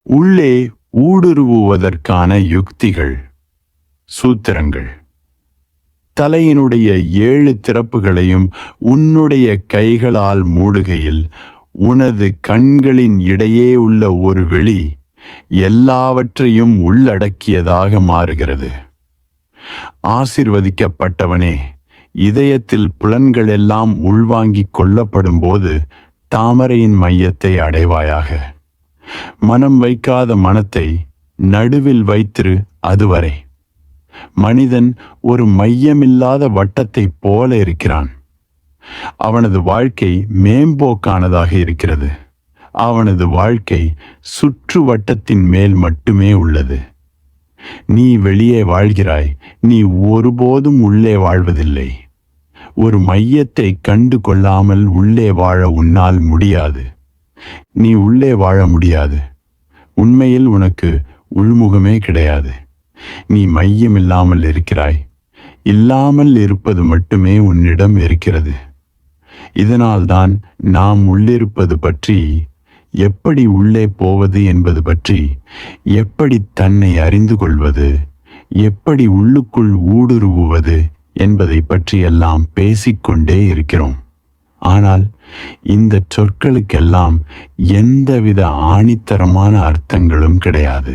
உள்ளே ஊடுருவுவதற்கான யுக்திகள், சூத்திரங்கள். தலையினுடைய 7 திறப்புகளையும் உன்னுடைய கைகளால் மூடுகையில் உனது கண்களின் இடையே உள்ள ஒரு வெளி எல்லாவற்றையும் உள்ளடக்கியதாக மாறுகிறது. ஆசீர்வதிக்கப்பட்டவனே, இதயத்தில் புலன்கள் எல்லாம் உள்வாங்கிக் கொள்ளப்படும் போது தாமரையின் மையத்தை அடைவாயாக. மனம் வைக்காத மனத்தை நடுவில் வைத்திரு. அதுவரை மனிதன் ஒரு மையமில்லாத வட்டத்தைப் போல இருக்கிறான். அவனது வாழ்க்கை மேம்போக்கானதாக இருக்கிறது. அவனது வாழ்க்கை சுற்று வட்டத்தின் மேல் மட்டுமே உள்ளது. நீ வெளியே வாழ்கிறாய், நீ ஒருபோதும் உள்ளே வாழ்வதில்லை. ஒரு மையத்தை கண்டு கொள்ளாமல் உள்ளே வாழ உன்னால் முடியாது. நீ உள்ளே வாழ முடியாது. உண்மையில் உனக்கு உள்முகமே கிடையாது. நீ மையம் இல்லாமல் இருக்கிறாய். இல்லாமல் இருப்பது மட்டுமே உன்னிடம் இருக்கிறது. இதனால்தான் நாம் உள்ளிருப்பது பற்றி, எப்படி உள்ளே போவது என்பது பற்றி, எப்படி தன்னை அறிந்து கொள்வது, எப்படி உள்ளுக்குள் ஊடுருவுவது என்பதை பற்றியெல்லாம் பேசிக்கொண்டே இருக்கிறோம். ஆனால் இந்த சொற்களுக்கெல்லாம் எந்தவித ஆணித்தரமான அர்த்தங்களும் கிடையாது.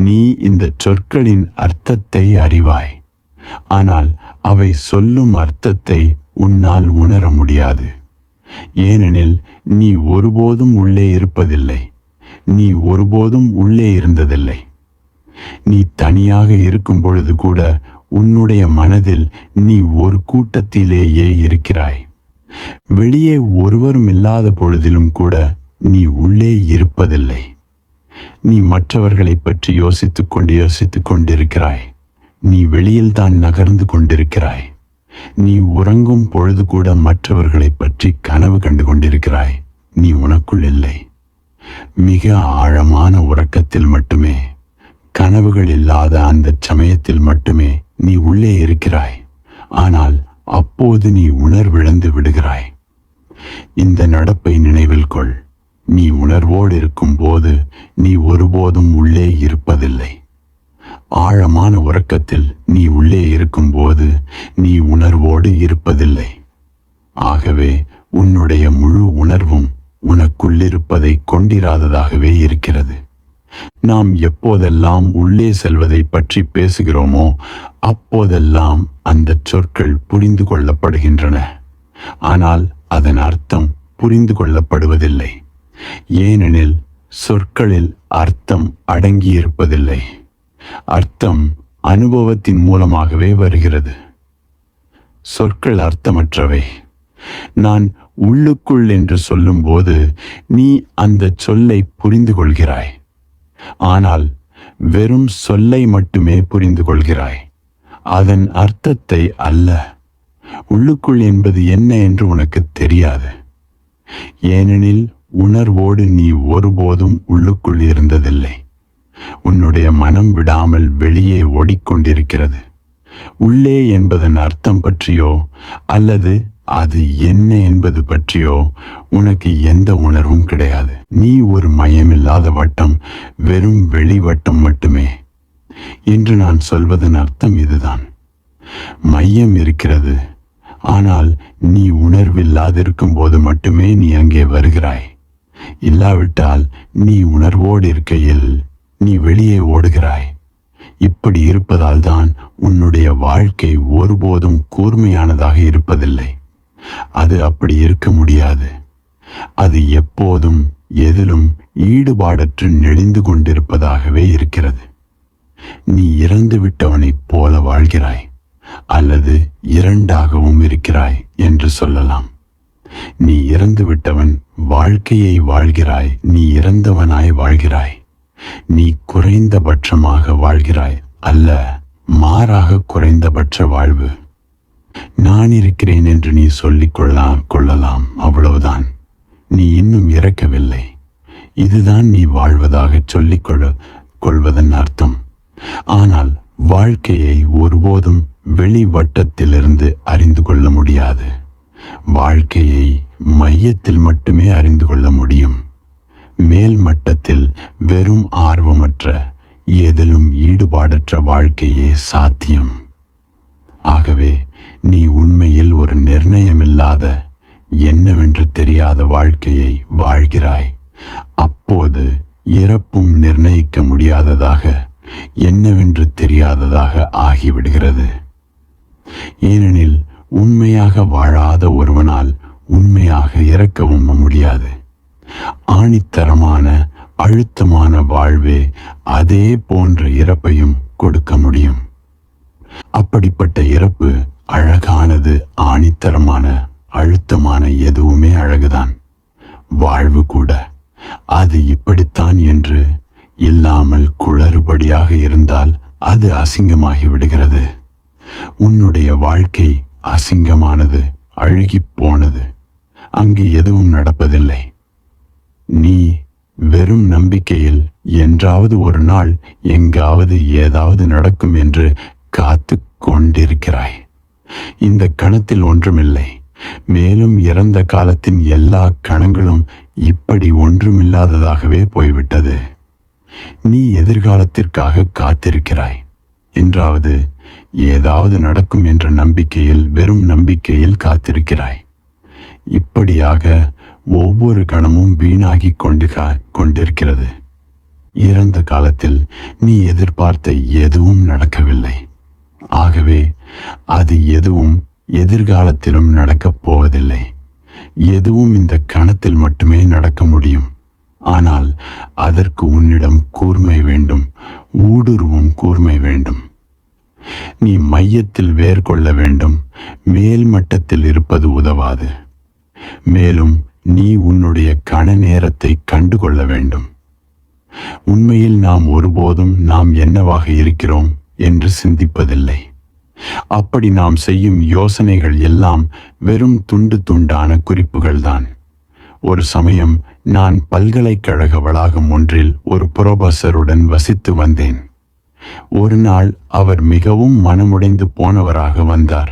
நீ இந்த சொற்களின் அர்த்தத்தை அறிவாய், ஆனால் அவை சொல்லும் அர்த்தத்தை உன்னால் உணர முடியாது. ஏனெனில் நீ ஒருபோதும் உள்ளே இருப்பதில்லை. நீ ஒருபோதும் உள்ளே இருந்ததில்லை. நீ தனியாக இருக்கும் பொழுது கூட உன்னுடைய மனதில் நீ ஒரு கூட்டத்திலேயே இருக்கிறாய். வெளியே ஒருவரும் இல்லாத பொழுதிலும் கூட நீ உள்ளே இருப்பதில்லை. நீ மற்றவர்களை பற்றி யோசித்துக் கொண்டிருக்கிறாய். நீ வெளியில்தான் நகர்ந்து கொண்டிருக்கிறாய். நீ உறங்கும் பொழுது கூட மற்றவர்களை பற்றி கனவு கண்டு கொண்டிருக்கிறாய். நீ உனக்குள் இல்லை. மிக ஆழமான உறக்கத்தில் மட்டுமே, கனவுகள் இல்லாத அந்த சமயத்தில் மட்டுமே நீ உள்ளே இருக்கிறாய். ஆனால் அப்போது நீ உணர்விழந்து விடுகிறாய். இந்த நடப்பை நினைவில் கொள். நீ உணர்வோடு இருக்கும் போது நீ ஒருபோதும் உள்ளே இருப்பதில்லை. ஆழமான உறக்கத்தில் நீ உள்ளே இருக்கும் போது நீ உணர்வோடு இருப்பதில்லை. ஆகவே உன்னுடைய முழு உணர்வும் உனக்குள்ளிருப்பதை கொண்டிராததாகவே இருக்கிறது. நாம் எப்போதெல்லாம் உள்ளே செல்வதை பற்றி பேசுகிறோமோ அப்போதெல்லாம் அந்த சொற்கள் புரிந்து கொள்ளப்படுகின்றன. ஆனால் அதன் அர்த்தம் புரிந்து கொள்ளப்படுவதில்லை. ஏனெனில் சொற்களில் அர்த்தம் அடங்கியிருப்பதில்லை. அர்த்தம் அனுபவத்தின் மூலமாகவே வருகிறது. சொற்கள் அர்த்தமற்றவை. நான் உள்ளுக்குள் என்று சொல்லும்போது நீ அந்த சொல்லை புரிந்து கொள்கிறாய். ஆனால் வெறும் சொல்லை மட்டுமே புரிந்து கொள்கிறாய், அதன் அர்த்தத்தை அல்ல. உள்ளுக்குள் என்பது என்ன என்று உனக்கு தெரியாது. ஏனெனில் உணர்வோடு நீ ஒருபோதும் உள்ளுக்குள் இருந்ததில்லை. உன்னுடைய மனம் விடாமல் வெளியே ஓடிக்கொண்டிருக்கிறது. உள்ளே என்பதன் அர்த்தம் பற்றியோ அல்லது அது என்ன என்பது பற்றியோ உனக்கு எந்த உணர்வும் கிடையாது. நீ ஒரு மையமில்லாத வட்டம், வெறும் வெளிவட்டம் மட்டுமே. என்று நான் சொல்வதன் அர்த்தம் இதுதான். மையம் இருக்கிறது, ஆனால் நீ உணர்வில்லாதிருக்கும் போது மட்டுமே நீ அங்கே வருகிறாய். இல்லாவிட்டால் நீ உணர்வோடு இருக்கையில் நீ வெளியே ஓடுகிறாய். இப்படி இருப்பதால் தான் உன்னுடைய வாழ்க்கை ஒருபோதும் கூர்மையானதாக இருப்பதில்லை. அது அப்படி இருக்க முடியாது. அது எப்போதும் எதிலும் ஈடுபாடற்று நெளிந்து கொண்டிருப்பதாகவே இருக்கிறது. நீ இறந்து விட்டவனைப் போல வாழ்கிறாய், அல்லது இரண்டாகவும் இருக்கிறாய் என்று சொல்லலாம். நீ இறந்து விட்டவன் வாழ்க்கையை வாழ்கிறாய். நீ இறந்தவனாய் வாழ்கிறாய். நீ குறைந்தபட்சமாக வாழ்கிறாய் அல்ல, மாறாக குறைந்தபட்ச வாழ்வு. நான் இருக்கிறேன் என்று நீ சொல்லிக் கொள்ளலாம், அவ்வளவுதான். நீ இன்னும் இறக்கவில்லை. இதுதான் நீ வாழ்வதாக சொல்லிக் கொள்வதன் அர்த்தம். ஆனால் வாழ்க்கையை ஒருபோதும் வெளி வட்டத்திலிருந்து அறிந்து கொள்ள முடியாது. வாழ்க்கையை மையத்தில் மட்டுமே அறிந்து கொள்ள முடியும். மேல் மட்டத்தில் வெறும் ஆர்வமற்ற, எதிலும் ஈடுபாடற்ற வாழ்க்கையே சாத்தியம். ஆகவே நீ உண்மையில் ஒரு நிர்ணயமில்லாத, என்னவென்று தெரியாத வாழ்க்கையை வாழ்கிறாய். அப்போது இறப்பும் நிர்ணயிக்க முடியாததாக, என்னவென்று தெரியாததாக ஆகிவிடுகிறது. ஏனெனில் உண்மையாக வாழாத ஒருவனால் உண்மையாக இறக்கவும் முடியாது. ஆணித்தரமான, அழுத்தமான வாழ்வே அதே போன்ற இறப்பையும் கொடுக்க முடியும். அப்படிப்பட்ட இறப்பு அழகானது. ஆணித்தரமான, அழுத்தமான எதுவுமே அழகுதான். வாழ்வு கூட அது இப்படித்தான் என்று இல்லாமல் குளறுபடியாக இருந்தால் அது அசிங்கமாகி விடுகிறது. உன்னுடைய வாழ்க்கை அசிங்கமானது, அழுகிப் போனது. அங்கு எதுவும் நடப்பதில்லை. நீ வெறும் நம்பிக்கையில் என்றாவது ஒரு நாள் எங்காவது ஏதாவது நடக்கும் என்று காத்து கொண்டிருக்கிறாய். இந்த கணத்தில் ஒன்றுமில்லை. மேலும் இறந்த காலத்தின் எல்லா கணங்களும் இப்படி ஒன்றுமில்லாததாகவே போய்விட்டது. நீ எதிர்காலத்திற்காக காத்திருக்கிறாய். என்றாவது ஏதாவது நடக்கும் என்ற நம்பிக்கையில், வெறும் நம்பிக்கையில் காத்திருக்கிறாய். இப்படியாக ஒவ்வொரு கணமும் வீணாகி கொண்டிருக்கிறது. இறந்த காலத்தில் நீ எதிர்பார்த்த எதுவும் நடக்கவில்லை. ஆகவே அது எதுவும் எதிர்காலத்திலும் நடக்கப் போவதில்லை. எதுவும் இந்த கணத்தில் மட்டுமே நடக்க முடியும். ஆனால் அதற்கு உன்னிடம் கூர்மை வேண்டும், ஊடுருவும் கூர்மை வேண்டும். நீ மையத்தில் வேர் கொள்ள வேண்டும். மேல் மட்டத்தில் இருப்பது உதவாது. மேலும் நீ உன்னுடைய கண நேரத்தை கண்டுகொள்ள வேண்டும். உண்மையில் நாம் ஒருபோதும் நாம் என்னவாக இருக்கிறோம் என்று சிந்திப்பதில்லை. அப்படி நாம் செய்யும் யோசனைகள் எல்லாம் வெறும் துண்டு துண்டான குறிப்புகள்தான். ஒரு சமயம் நான் பல்கலைக்கழக வளாகம் ஒன்றில் ஒரு புரொஃபஸருடன் வசித்து வந்தேன். ஒரு நாள் அவர் மிகவும் மனமுடைந்து போனவராக வந்தார்.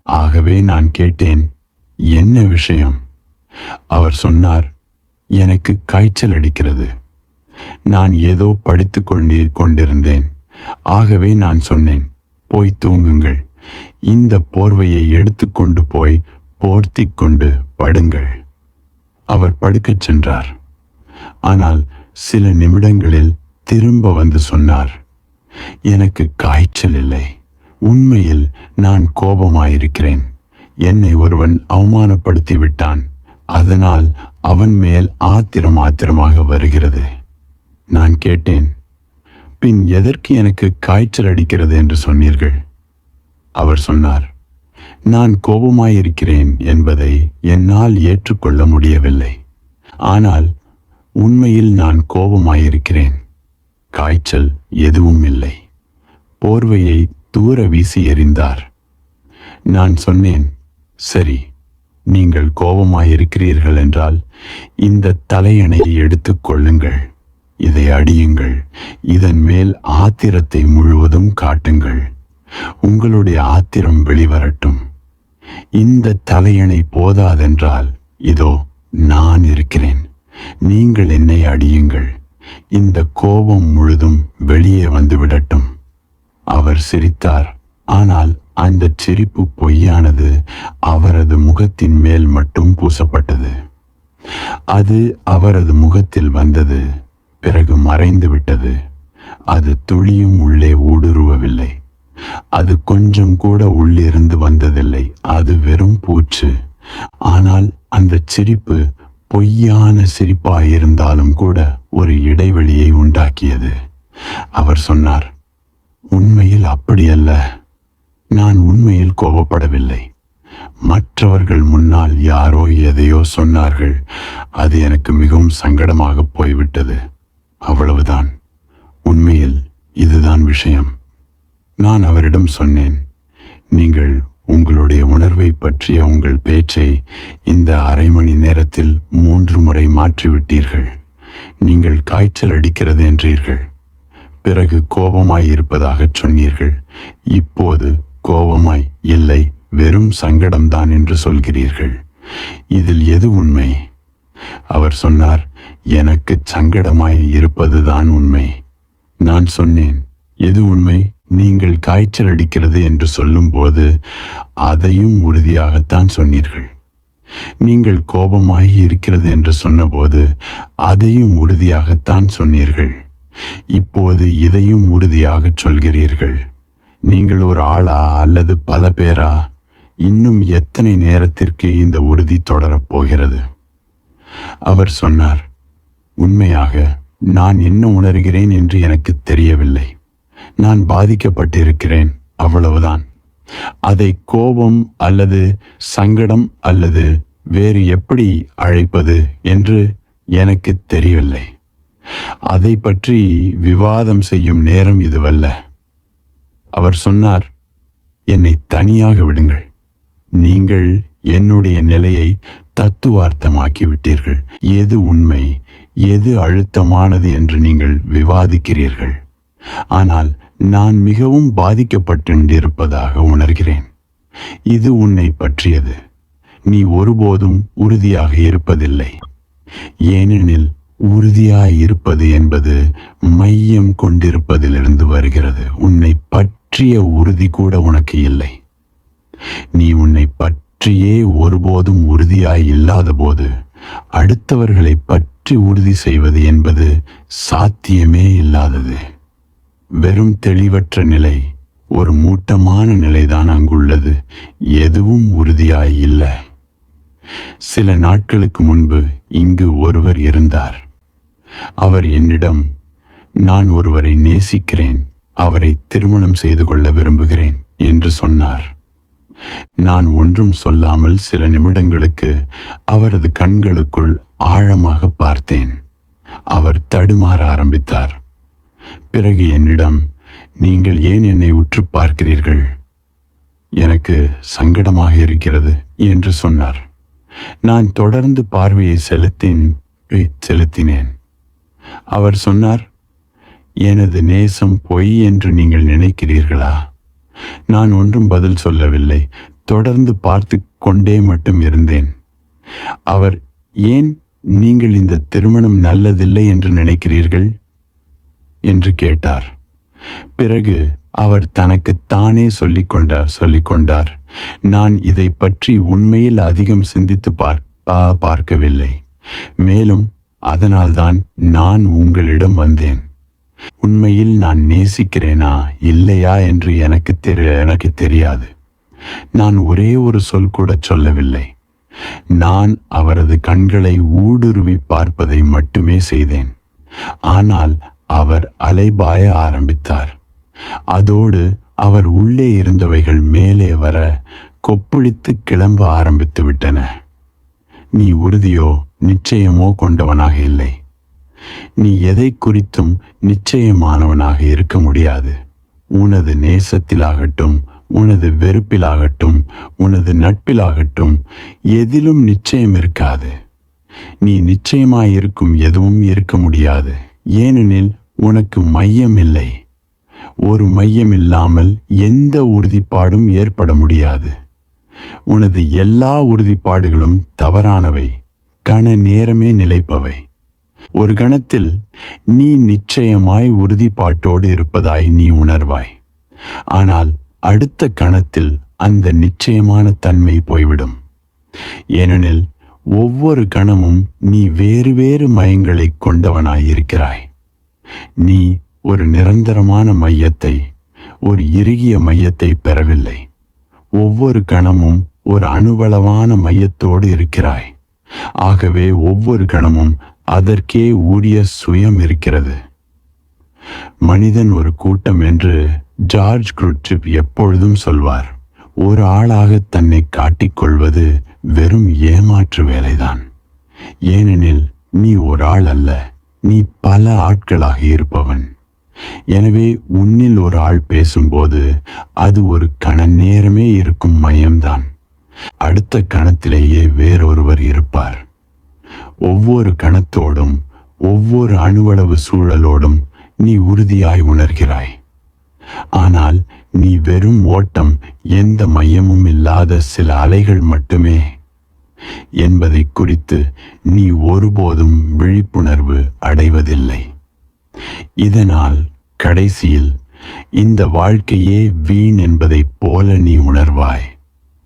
ஆகவே நான் கேட்டேன், என்ன விஷயம்? அவர் சொன்னார், எனக்கு காய்ச்சல் அடிக்கிறது. நான் ஏதோ படித்து கொண்டிருந்தேன். ஆகவே நான் சொன்னேன், போய் தூங்குங்கள். இந்த போர்வையை எடுத்துக்கொண்டு போய் போர்த்தி கொண்டு படுங்கள். அவர் படுக்கச் சென்றார். ஆனால் சில நிமிடங்களில் திரும்ப வந்து சொன்னார், எனக்கு காய்ச்சல் இல்லை. உண்மையில் நான் கோபமாயிருக்கிறேன். என்னை ஒருவன் அவமானப்படுத்தி விட்டான். அதனால் அவன் மேல் ஆத்திரமாக வருகிறது. நான் கேட்டேன், பின் எதற்கு எனக்கு காய்ச்சல் அடிக்கிறது என்று சொன்னீர்கள்? அவர் சொன்னார், நான் கோபமாயிருக்கிறேன் என்பதை என்னால் ஏற்றுக்கொள்ள முடியவில்லை. ஆனால் உண்மையில் நான் கோபமாயிருக்கிறேன். காய்ச்சல் எதுவும் இல்லை. போர்வையை தூர வீசி எறிந்தார். நான் சொன்னேன், சரி, நீங்கள் கோபமாயிருக்கிறீர்கள் என்றால் இந்த தலையணையை எடுத்துக் கொள்ளுங்கள். இதை அடியுங்கள். இதன் மேல் ஆத்திரத்தை முழுவதும் காட்டுங்கள். உங்களுடைய ஆத்திரம் வெளிவரட்டும். இந்த தலையணை போதாதென்றால் இதோ நான் இருக்கிறேன். நீங்கள் என்னை அடியுங்கள். இந்த கோபம் முழுதும் வெளியே வந்துவிடட்டும். அவர் சிரித்தார். ஆனால் அந்த சிரிப்பு பொய்யானது. அவரது முகத்தின் மேல் மட்டும் பூசப்பட்டது. அது அவரது முகத்தில் வந்தது, பிறகு மறைந்து விட்டது. அது துளியும் உள்ளே ஊடுருவவில்லை. அது கொஞ்சம் கூட உள்ளிருந்து வந்ததில்லை. அது வெறும் பூச்சு. ஆனால் அந்த சிரிப்பு பொய்யான சிரிப்பாயிருந்தாலும் கூட ஒரு இடைவெளியை உண்டாக்கியது. அவர் சொன்னார், உண்மையில் அப்படியல்ல. நான் உண்மையில் கோபப்படவில்லை. மற்றவர்கள் முன்னால் யாரோ எதையோ சொன்னார்கள். அது எனக்கு மிகவும் சங்கடமாக போய்விட்டது. அவ்வளவுதான். உண்மையில் இதுதான் விஷயம். நான் அவரிடம் சொன்னேன், நீங்கள் உங்களுடைய உணர்வை பற்றிய உங்கள் பேச்சை இந்த அரை மணி நேரத்தில் 3 முறை மாற்றிவிட்டீர்கள். நீங்கள் காய்ச்சல் அடிக்கிறது என்றீர்கள். பிறகு கோபமாய் இருப்பதாக சொன்னீர்கள். இப்போது கோபமாய் இல்லை, வெறும் சங்கடம்தான் என்று சொல்கிறீர்கள். இதில் எது உண்மை? அவர் சொன்னார், எனக்கு சங்கடமாய் இருப்பதுதான் உண்மை. நான் சொன்னேன், எது உண்மை? நீங்கள் காய்ச்சல் அடிக்கிறது என்று சொல்லும்போது அதையும் உறுதியாகத்தான் சொன்னீர்கள். நீங்கள் கோபமாகி இருக்கிறது என்று சொன்னபோது அதையும் உறுதியாகத்தான் சொன்னீர்கள். இப்போது இதையும் உறுதியாக சொல்கிறீர்கள். நீங்கள் ஒரு ஆளா அல்லது பல பேரா? இன்னும் எத்தனை நேரத்திற்கு இந்த உறுதி தொடரப் போகிறது? அவர் சொன்னார், உண்மையாக நான் என்ன உணர்கிறேன் என்று எனக்கு தெரியவில்லை. நான் பாதிக்கப்பட்டிருக்கிறேன், அவ்வளவுதான். அதை கோபம் அல்லது சங்கடம் அல்லது வேறு எப்படி அழைப்பது என்று எனக்கு தெரியவில்லை. அதை பற்றி விவாதம் செய்யும் நேரம் இதுவல்ல. அவர் சொன்னார், என்னை தனியாக விடுங்கள். நீங்கள் என்னுடைய நிலையை தத்துவார்த்தமாக்கி விட்டீர்கள். எது உண்மை, எது அழுத்தமானது என்று நீங்கள் விவாதிக்கிறீர்கள். ஆனால் நான் மிகவும் பாதிக்கப்பட்டிருப்பதாக உணர்கிறேன். இது உன்னை பற்றியது. நீ ஒருபோதும் உறுதியாக இருப்பதில்லை. ஏனெனில் உறுதியாய் இருப்பது என்பது மையம் கொண்டிருப்பதிலிருந்து வருகிறது. உன்னை பற்றிய உறுதி கூட உனக்கு இல்லை. நீ உன்னை பற்றியே ஒருபோதும் உறுதியாய் இல்லாத போது அடுத்தவர்களை பற்றி உறுதி செய்வது என்பது சாத்தியமே இல்லாதது. வெறும் தெளிவற்ற நிலை, ஒரு மூட்டமான நிலைதான் அங்குள்ளது. எதுவும் உறுதியாய் இல்லை. சில நாட்களுக்கு முன்பு இங்கு ஒருவர் இருந்தார். அவர் என்னிடம், நான் ஒருவரை நேசிக்கிறேன், அவரை திருமணம் செய்து கொள்ள விரும்புகிறேன் என்று சொன்னார். நான் ஒன்றும் சொல்லாமல் சில நிமிடங்களுக்கு அவரது கண்களுக்குள் ஆழமாக பார்த்தேன். அவர் தடுமாற ஆரம்பித்தார். பிறகு என்னிடம், நீங்கள் ஏன் என்னை உற்று பார்க்கிறீர்கள்? எனக்கு சங்கடமாக இருக்கிறது என்று சொன்னார். நான் தொடர்ந்து பார்வையை செலுத்தினேன். அவர் சொன்னார், எனது நேசம் பொய் என்று நீங்கள் நினைக்கிறீர்களா? நான் ஒன்றும் பதில் சொல்லவில்லை. தொடர்ந்து பார்த்து கொண்டே மட்டும் இருந்தேன். அவர், ஏன் நீங்கள் இந்த திருமணம் நல்லதில்லை என்று நினைக்கிறீர்கள் என்று கேட்டார். பிறகு அவர் தனக்கு தானே சொல்லிக்கொண்டார், நான் இதை பற்றி உண்மையில் அதிகம் சிந்தித்து பார்க்கவில்லை. மேலும் அதனால்தான் நான் உங்களிடம் வந்தேன். உண்மையில் நான் நேசிக்கிறேனா இல்லையா என்று எனக்கு தெரியாது. நான் ஒரே ஒரு சொல் கூட சொல்லவில்லை. நான் அவரது கண்களை ஊடுருவி பார்ப்பதை மட்டுமே செய்தேன். ஆனால் அவர் அலைபாய ஆரம்பித்தார். அதோடு அவர் உள்ளே இருந்தவைகள் மேலே வர கொப்பளித்து கிளம்ப ஆரம்பித்து விட்டன. நீ உறுதியோ நிச்சயமோ கொண்டவனாக இல்லை. நீ எதை குறித்தும் நிச்சயமானவனாக இருக்க முடியாது. உனது நேசத்திலாகட்டும், உனது வெறுப்பிலாகட்டும், உனது நட்பிலாகட்டும், எதிலும் நிச்சயம் இருக்காது. நீ நிச்சயமாயிருக்கும் எதுவும் இருக்க முடியாது. ஏனெனில் உனக்கு மையம் இல்லை. ஒரு மையம் இல்லாமல் எந்த உறுதிப்பாடும் ஏற்பட முடியாது. உனது எல்லா உறுதிப்பாடுகளும் தவறானவை, கண நேரமே நிலைப்பவை. ஒரு கணத்தில் நீ நிச்சயமாய் உறுதிப்பாட்டோடு இருப்பதாய் நீ உணர்வாய். ஆனால் அடுத்த கணத்தில் அந்த நிச்சயமான தன்மை போய்விடும். ஏனெனில் ஒவ்வொரு கணமும் நீ வேறு வேறு மையங்களை கொண்டவனாயிருக்கிறாய். நீ ஒரு நிரந்தரமான மையத்தை, ஒரு இறுகிய மையத்தை பெறவில்லை. ஒவ்வொரு கணமும் ஒரு அணுவளவான மையத்தோடு இருக்கிறாய். ஆகவே ஒவ்வொரு கணமும் அதற்கே உரிய சுயம் இருக்கிறது. மனிதன் ஒரு கூட்டம் என்று ஜார்ஜ் க்ருட்சிப் எப்பொழுதும் சொல்வார். ஒரு ஆளாக தன்னை காட்டிக்கொள்வது வெறும் ஏமாற்று வேலைதான். ஏனெனில் நீ ஒரு ஆள் அல்ல, நீ பல ஆட்களாக இருப்பவன். எனவே உன்னில் ஒரு ஆள் பேசும்போது அது ஒரு கண நேரமே இருக்கும் மையம்தான். அடுத்த கணத்திலேயே வேறொருவர் இருப்பார். ஒவ்வொரு கணத்தோடும் ஒவ்வொரு அணுவளவு சூழலோடும் நீ உறுதியாய் உணர்கிறாய். ஆனால் நீ வெறும் ஓட்டம், எந்த மையமும் இல்லாத சில அலைகள் மட்டுமே. என்பதை குறித்து நீ ஒருபோதும் விழிப்புணர்வு அடைவதில்லை. இதனால் கடைசியில் இந்த வாழ்க்கையே வீண் என்பதைப் போல நீ உணர்வாய்.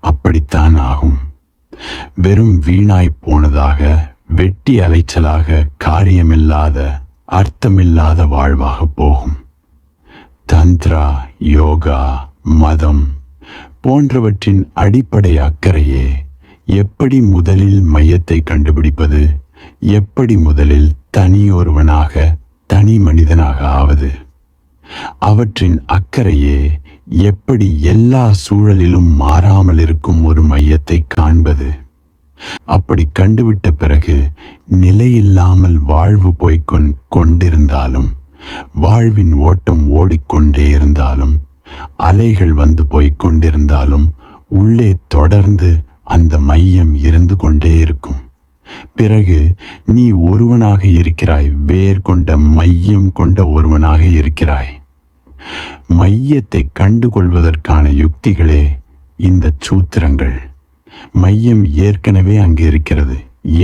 அப்படித்தான் ஆகும். வெறும் வீணாய் போனதாக, வெட்டி அலைச்சலாக, காரியமில்லாத, அர்த்தமில்லாத வாழ்வாக போகும். தந்திரா, யோகா, மதம் போன்றவற்றின் அடிப்படை அக்கறையே எப்படி முதலில் மையத்தை கண்டுபிடிப்பது, எப்படி முதலில் தனியொருவனாக, தனி மனிதனாக ஆவது. அவற்றின் அக்கறையே எப்படி எல்லா சூழலிலும் மாறாமல் இருக்கும் ஒரு மையத்தை காண்பது. அப்படி கண்டுவிட்ட பிறகு நிலையில்லாமல் வாழ்வு கொண்டிருந்தாலும், வாழ்வின் ஓட்டம் ஓடிக்கொண்டே இருந்தாலும், அலைகள் வந்து கொண்டிருந்தாலும் உள்ளே தொடர்ந்து அந்த மையம் இருந்து கொண்டே இருக்கும். பிறகு நீ ஒருவனாக இருக்கிறாய், வேர் கொண்ட மையம் கொண்ட ஒருவனாக இருக்கிறாய். மையத்தை கண்டுகொள்வதற்கான யுக்திகளே இந்த சூத்திரங்கள். மையம் ஏற்கனவே அங்கு இருக்கிறது.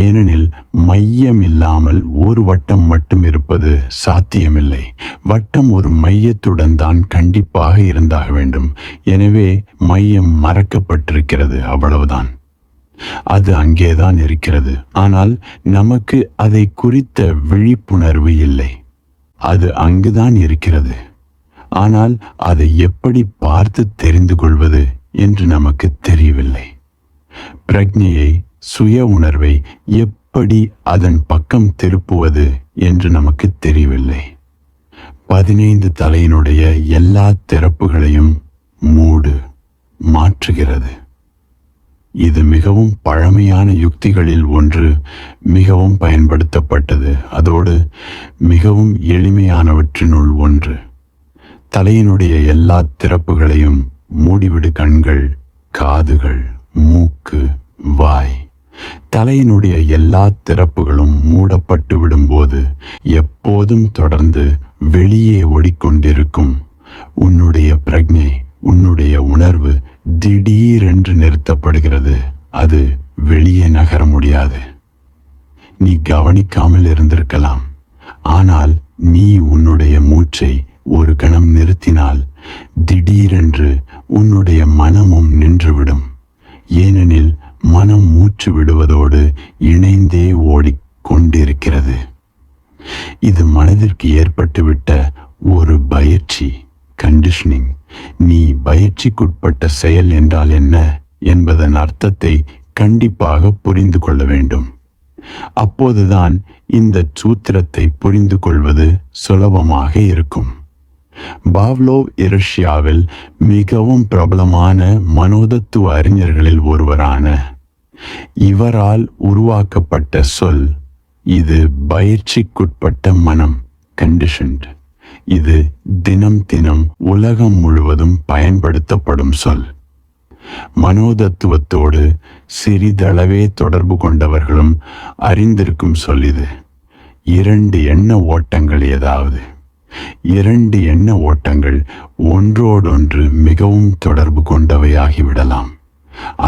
ஏனெனில் மையம் இல்லாமல் ஒரு வட்டம் மட்டும் இருப்பது சாத்தியமில்லை. வட்டம் ஒரு மையத்துடன் தான் கண்டிப்பாக இருந்தாக வேண்டும். எனவே மையம் மறக்கப்பட்டிருக்கிறது, அவ்வளவுதான். அது அங்கேதான் இருக்கிறது. ஆனால் நமக்கு அதை குறித்த விழிப்புணர்வு இல்லை. அது அங்குதான் இருக்கிறது. ஆனால் அதை எப்படி பார்த்து தெரிந்து கொள்வது என்று நமக்கு தெரியவில்லை. பிரக்ஞையை, சுய உணர்வை எப்படி அதன் பக்கம் திருப்புவது என்று நமக்கு தெரியவில்லை. 15 தலையினுடைய எல்லா திறப்புகளையும் மாற்றுகிறது. இது மிகவும் பழமையான யுக்திகளில் ஒன்று, மிகவும் பயன்படுத்தப்பட்டது. அதோடு மிகவும் எளிமையானவற்றினுள் ஒன்று. தலையினுடைய எல்லா திறப்புகளையும் மூடிவிடு. கண்கள், காதுகள், மூக்கு, வாய். தலையினுடைய எல்லா திறப்புகளும் மூடப்பட்டு விடும்போது எப்போதும் தொடர்ந்து வெளியே ஓடிக்கொண்டிருக்கும் உன்னுடைய பிரக்ஞை, உன்னுடைய உணர்வு திடீரென்று நிறுத்தப்படுகிறது. அது வெளியே நகர முடியாது. நீ கவனிக்காமல் இருந்திருக்கலாம். ஆனால் நீ உன்னுடைய மூச்சை ஒரு கணம் நிறுத்தினால் திடீரென்று உன்னுடைய மனமும் நின்றுவிடும். ஏனெனில் மனம் மூச்சு விடுவதோடு இணைந்தே ஓடிக்கொண்டிருக்கிறது. இது மனதிற்கு ஏற்பட்டுவிட்ட ஒரு பயிற்சி, கண்டிஷனிங். நீ பயிற்சிக்குட்பட்ட செயல் என்றால் என்ன என்பதன் அர்த்தத்தை கண்டிப்பாக புரிந்து கொள்ள வேண்டும். அப்போதுதான் இந்த சூத்திரத்தை புரிந்து கொள்வது சுலபமாக இருக்கும். பாவ்லோவ் ரஷ்யாவில் மிகவும் பிரபலமான மனோதத்துவ அறிஞர்களில் ஒருவரான இவரால் உருவாக்கப்பட்ட சொல் இது பயிற்சிக்குட்பட்ட மனம், கண்டிஷன்ட். இது தினம் தினம் உலகம் முழுவதும் பயன்படுத்தப்படும் சொல். மனோதத்துவத்தோடு சிறிதளவே தொடர்பு கொண்டவர்களும் அறிந்திருக்கும் சொல் இது. 2 எண்ண ஓட்டங்கள், ஏதாவது 2 எண்ண ஓட்டங்கள் ஒன்றோடொன்று மிகவும் தொடர்பு கொண்டவையாகிவிடலாம்.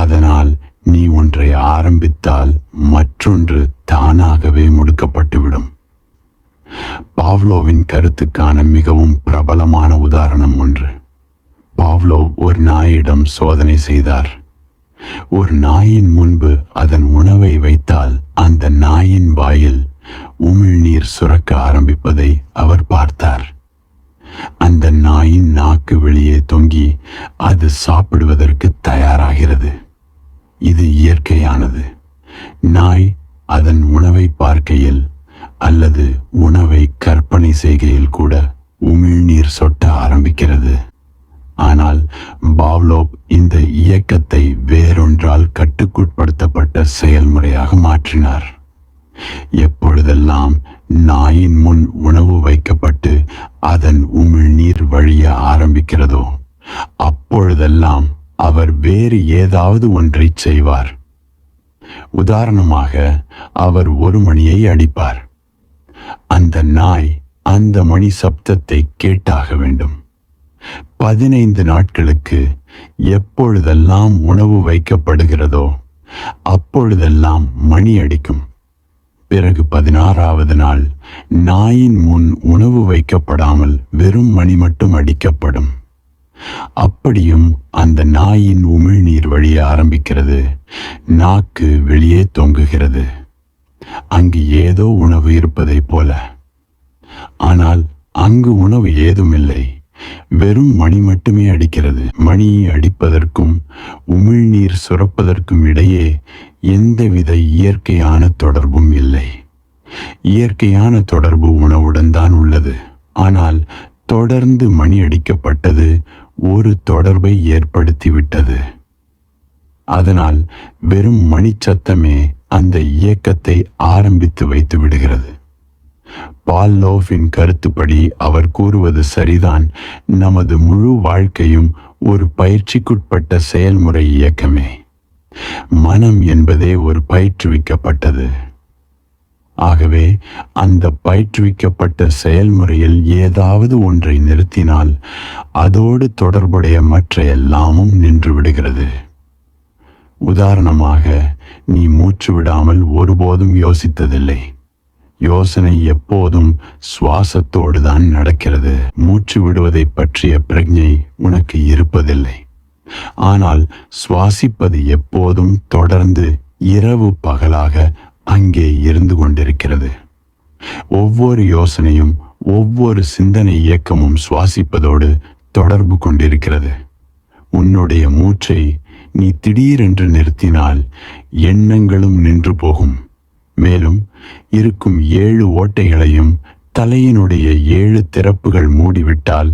அதனால் நீ ஒன்றை ஆரம்பித்தால் மற்றொன்று தானாகவே முடுக்கப்பட்டுவிடும். பாவ்லோவின் கருத்துக்கான மிகவும் பிரபலமான உதாரணம் ஒன்று. பாவ்லோவ் ஒரு நாயிடம் சோதனை செய்தார். ஒரு நாயின் முன்பு அதன் உணவை வைத்தால் அந்த நாயின் வாயில் உமிழ்நீர் சுரக்க ஆரம்பிப்பதை அவர் பார்த்தார். அந்த நாயின் நாக்கு வெளியே தொங்கி அது சாப்பிடுவதற்கு தயாராகிறது. இது இயற்கையானது. நாய் அதன் உணவை பார்க்கையில் அல்லது உணவை கற்பனை செய்கையில் கூட உமிழ்நீர் சொட்ட ஆரம்பிக்கிறது. ஆனால் பாவ்லோவ் இந்த இயக்கத்தை வேறொன்றால் கட்டுக்குட்படுத்தப்பட்ட செயல்முறையாக மாற்றினார். எப்பொழுதெல்லாம் நாயின் முன் உணவு வைக்கப்பட்டு அதன் உமிழ்நீர் வழிய ஆரம்பிக்கிறதோ அப்பொழுதெல்லாம் அவர் வேறு ஏதாவது ஒன்றை செய்வார். உதாரணமாக, அவர் ஒரு மணியை அடிப்பார். அந்த நாய் அந்த மணி சப்தத்தை கேட்டாக வேண்டும். 15 நாட்களுக்கு எப்பொழுதெல்லாம் உணவு வைக்கப்படுகிறதோ அப்பொழுதெல்லாம் மணி அடிக்கும். பிறகு 16வது நாள் நாயின் முன் உணவு வைக்கப்படாமல் வெறும் மணி மட்டும் அடிக்கப்படும். அப்படியும் அந்த நாயின் உமிழ்நீர் வழிய ஆரம்பிக்கிறது. நாக்கு வெளியே தொங்குகிறது. அங்கு ஏதோ உணவு இருப்பதைப் போல. ஆனால் அங்கு உணவு ஏதுமில்லை. வெறும் மணி மட்டுமே அடிக்கிறது. மணியை அடிப்பதற்கும் உமிழ்நீர் சுரப்பதற்கும் இடையே எந்தவித இயற்கையான தொடர்பும் இல்லை. இயற்கையான தொடர்பு உணவுடன் தான் உள்ளது. ஆனால் தொடர்ந்து மணி அடிக்கப்பட்டது ஒரு தொடர்பை ஏற்படுத்திவிட்டது. அதனால் வெறும் மணி சத்தமே அந்த இயக்கத்தை ஆரம்பித்து வைத்து விடுகிறது. பாவ்லோவின் கருத்துப்படி அவர் கூறுவது சரிதான். நமது முழு வாழ்க்கையும் ஒரு பயிற்சிக்குட்பட்ட செயல்முறை இயக்கமே. மனம் என்பதே ஒரு பயிற்றுவிக்கப்பட்டது. ஆகவே அந்த பயிற்றுவிக்கப்பட்ட செயல்முறையில் ஏதாவது ஒன்றை நிறுத்தினால் அதோடு தொடர்புடைய மற்ற எல்லாமும் நின்று விடுகிறது. உதாரணமாக, நீ மூச்சு விடாமல் ஒருபோதும் யோசித்ததில்லை. யோசனை எப்போதும் சுவாசத்தோடு தான் நடக்கிறது. மூச்சு விடுவதை பற்றிய பிரஜை உனக்கு இருப்பதில்லை. ஆனால் சுவாசிப்பது எப்போதும் தொடர்ந்து இரவு பகலாக அங்கே இருந்து கொண்டிருக்கிறது. ஒவ்வொரு யோசனையும் ஒவ்வொரு சிந்தனை இயக்கமும் சுவாசிப்பதோடு தொடர்பு கொண்டிருக்கிறது. உன்னுடைய மூச்சை நீ திடீரென்று நிறுத்தினால் எண்ணங்களும் நின்று போகும். மேலும் இருக்கும் 7 ஓட்டைகளையும் தலையினுடைய 7 திறப்புகள் மூடிவிட்டால்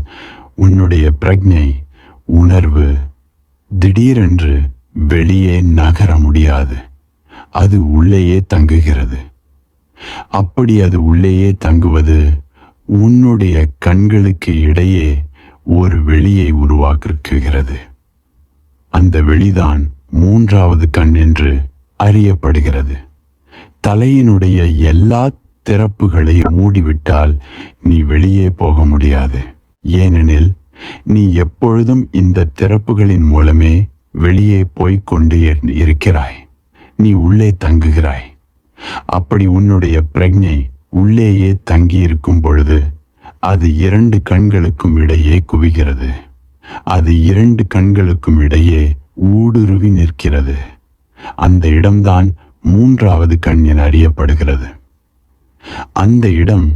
உன்னுடைய பிரஜை உணர்வு திடீரென்று வெளியே நகர முடியாது. அது உள்ளேயே தங்குகிறது. அப்படி அது உள்ளேயே தங்குவது உன்னுடைய கண்களுக்கு இடையே ஒரு வெளியை உருவாக்குகிறது. அந்த வெளிதான் 3வது கண் என்று அறியப்படுகிறது. தலையினுடைய எல்லா திறப்புகளையும் மூடிவிட்டால் நீ வெளியே போக முடியாது. ஏனெனில் நீ எப்பொழுதும் இந்த திறப்புகளின் மூலமே வெளியே போய்க் கொண்டு இருக்கிறாய். நீ உள்ளே தங்குகிறாய். அப்படி உன்னுடைய பிரஜை உள்ளேயே தங்கியிருக்கும் பொழுது அது 2 கண்களுக்கும் இடையே குவிகிறது. அது 2 கண்களுக்கும் இடையே ஊடுருவி நிற்கிறது. அந்த இடம்தான் 3வது கண் என அறியப்படுகிறது. அந்த இடம்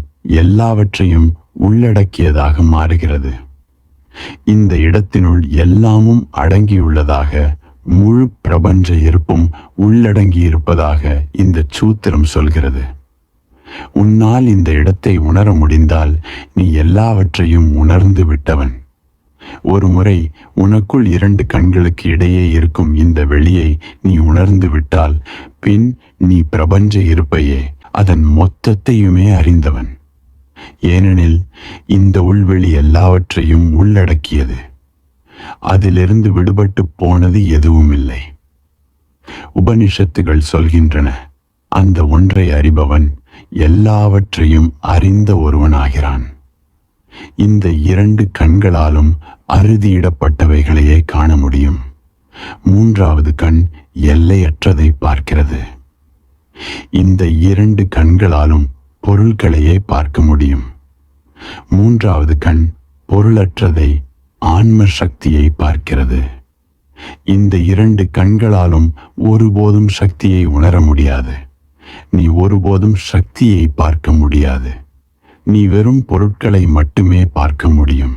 எல்லாவற்றையும் உள்ளடக்கியதாக மாறுகிறது. இந்த இடத்தினுள் எல்லாமும் அடங்கியுள்ளதாக, முழு பிரபஞ்ச இருப்பும் உள்ளடங்கி இருப்பதாக இந்த சூத்திரம் சொல்கிறது. உன்னால் இந்த இடத்தை உணர முடிந்தால் நீ எல்லாவற்றையும் உணர்ந்து விட்டவன். ஒரு முறை உனக்குள் 2 கண்களுக்கு இடையே இருக்கும் இந்த வெளியை நீ உணர்ந்து விட்டால் பின் நீ பிரபஞ்ச இருப்பையே, அதன் மொத்தத்தையுமே அறிந்தவன். ஏனெனில் இந்த உள்வெளி எல்லாவற்றையும் உள்ளடக்கியது. அதிலிருந்து விடுபட்டு போனது எதுவும் இல்லை. உபனிஷத்துகள் சொல்கின்றன, அந்த ஒன்றை அறிபவன் எல்லாவற்றையும் அறிந்த ஒருவனாகிறான். இந்த 2 கண்களாலும் அறுதியிடப்பட்டவைகளையே காண முடியும். 3வது கண் எல்லையற்றதை பார்க்கிறது. இந்த 2 கண்களாலும் பொருள்களையே பார்க்க முடியும். 3வது கண் பொருளற்றதை, ஆன்ம சக்தியை பார்க்கிறது. இந்த 2 கண்களாலும் ஒருபோதும் சக்தியை உணர முடியாது. நீ ஒருபோதும் சக்தியை பார்க்க முடியாது. நீ வெறும் பொருட்களை மட்டுமே பார்க்க முடியும்.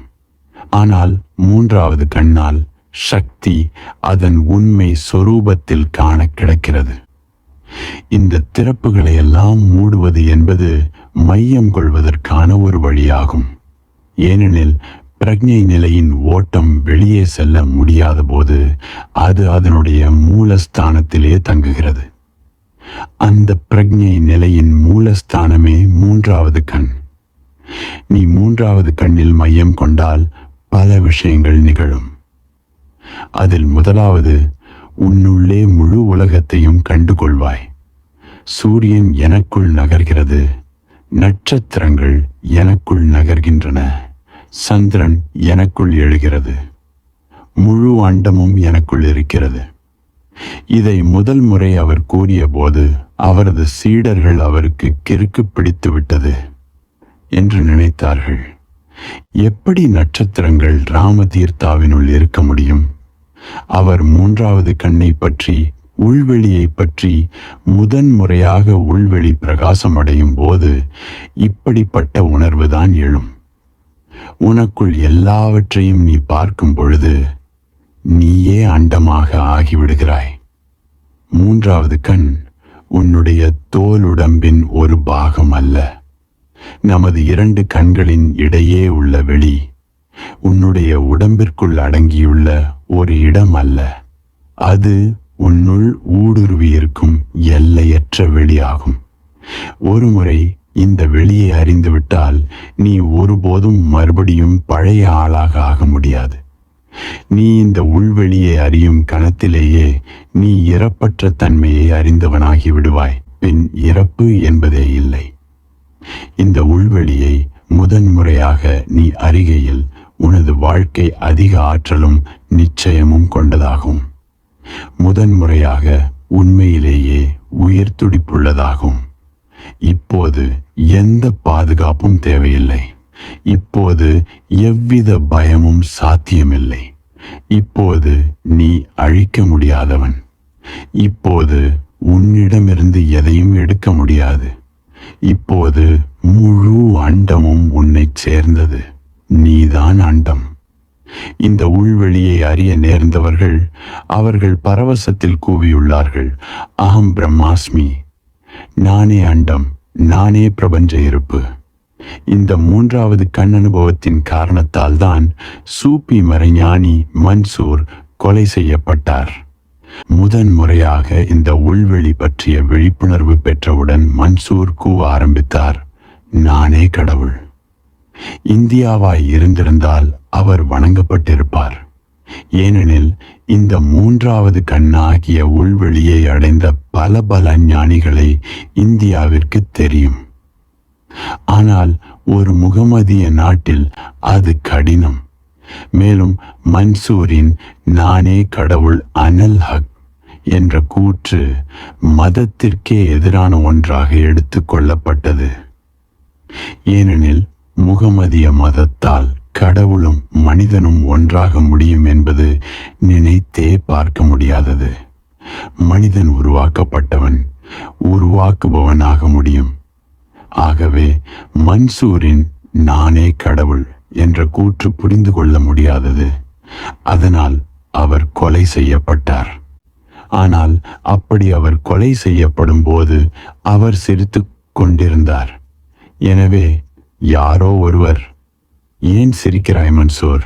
ஆனால் 3வது கண்ணால் சக்தி அதன் உண்மை சொரூபத்தில் காண கிடைக்கிறது. இந்த திறப்புகளை எல்லாம் மூடுவது என்பது மையம் கொள்வதற்கான ஒரு வழியாகும். ஏனெனில் பிரக்ஞை நிலையின் ஓட்டம் வெளியே செல்ல முடியாத போது அது அதனுடைய மூலஸ்தானத்திலே தங்குகிறது. அந்த பிரக்ஞை நிலையின் மூலஸ்தானமே 3வது கண். நீ 3வது கண்ணில் மையம் கொண்டால் பல விஷயங்கள் நிகழும். அதில் முதலாவது, உன்னுள்ளே முழு உலகத்தையும் கண்டுகொள்வாய். சூரியன் எனக்குள் நகர்கிறது. நட்சத்திரங்கள் எனக்குள் நகர்கின்றன. சந்திரன் எனக்குள் எழுகிறது. முழு அண்டமும் எனக்குள் இருக்கிறது. இதை முதல் முறை அவர் கூறிய போது அவரது சீடர்கள் அவருக்கு கிறுக்கு பிடித்து விட்டது என்று நினைத்தார்கள். எப்படி நட்சத்திரங்கள் ராமதீர்த்தாவினுள் இருக்க முடியும்? அவர் மூன்றாவது கண்ணை பற்றி, உள்வெளியை பற்றி முதன்முறையாக உள்வெளி பிரகாசம் அடையும் போது இப்படிப்பட்ட உணர்வுதான் எழும். உனக்குள் எல்லாவற்றையும் நீ பார்க்கும் பொழுது நீயே அண்டமாக ஆகிவிடுகிறாய். மூன்றாவது கண் உன்னுடைய தோலுடம்பின் ஒரு பாகம் அல்ல. நமது இரண்டு கண்களின் இடையே உள்ள வெளி உன்னுடைய உடம்பிற்குள் அடங்கியுள்ள ஒரு இடம் அல்ல. அது உன்னுள் ஊடுருவியிருக்கும் எல்லையற்ற வெளியாகும். ஒருமுறை இந்த வெளியை அறிந்துவிட்டால் நீ ஒருபோதும் மறுபடியும் பழைய ஆளாக ஆக முடியாது. நீ இந்த உள்வெளியை அறியும் கணத்திலேயே நீ இறப்பற்ற தன்மையை அறிந்தவனாகி விடுவாய். பின் இறப்பு என்பதே இல்லை. இந்த உள்வெளியை முதன்முறையாக நீ அறிகையில் உனது வாழ்க்கை அதிக ஆற்றலும் நிச்சயமும் கொண்டதாகும். முதன்முறையாக உண்மையிலேயே உயிர் துடிப்புள்ளதாகும். இப்போது எந்த பாதுகாப்பும் தேவையில்லை. இப்போது எவ்வித பயமும் சாத்தியமில்லை. இப்போது நீ அழிக்க முடியாதவன். இப்போது உன்னிடமிருந்து எதையும் எடுக்க முடியாது. இப்போது முழு அண்டமும் உன்னை சேர்ந்தது. நீதான் அண்டம். இந்த உள்வெளியை அறிய நேர்ந்தவர்கள் அவர்கள் பரவசத்தில் கூவியுள்ளார்கள், அகம் பிரம்மாஸ்மி, நானே அண்டம், நானே பிரபஞ்ச இருப்பு. இந்த மூன்றாவது கண் அனுபவத்தின் காரணத்தால் தான் சூப்பி மறைஞானி மன்சூர் கொலை செய்யப்பட்டார். முதன்முறையாக இந்த உள்வெளி பற்றிய விழிப்புணர்வு பெற்றவுடன் மன்சூர் கூவ ஆரம்பித்தார், நானே கடவுள். இந்தியாவாய் இருந்திருந்தால் அவர் வணங்கப்பட்டிருப்பார். ஏனெனில் இந்த மூன்றாவது கண்ணாகிய உள்வெளியை அடைந்த பல ஞானிகளை இந்தியாவிற்கு தெரியும். ஆனால் ஒரு முகமதிய நாட்டில் அது கடினம். மேலும் மன்சூரின் நானே கடவுள் அனல் ஹக் என்ற கூற்று மதத்திற்கே எதிரான ஒன்றாக எடுத்து கொள்ளப்பட்டது. ஏனெனில் முகமதிய மதத்தால் கடவுளும் மனிதனும் ஒன்றாக முடியும் என்பது நினைத்தே பார்க்க முடியாதது. மனிதன் உருவாக்கப்பட்டவன் உருவாக்குபவனாக முடியும். ஆகவே மன்சூரின் நானே கடவுள் என்ற கூற்று புரிந்து கொள்ள முடியாதது. அதனால் அவர் கொலை செய்யப்பட்டார். ஆனால் அப்படி அவர் கொலை செய்யப்படும் போது அவர் சிரித்து கொண்டிருந்தார். எனவே யாரோ ஒருவர், ஏன் சிரிக்கிறாய் மன்சூர்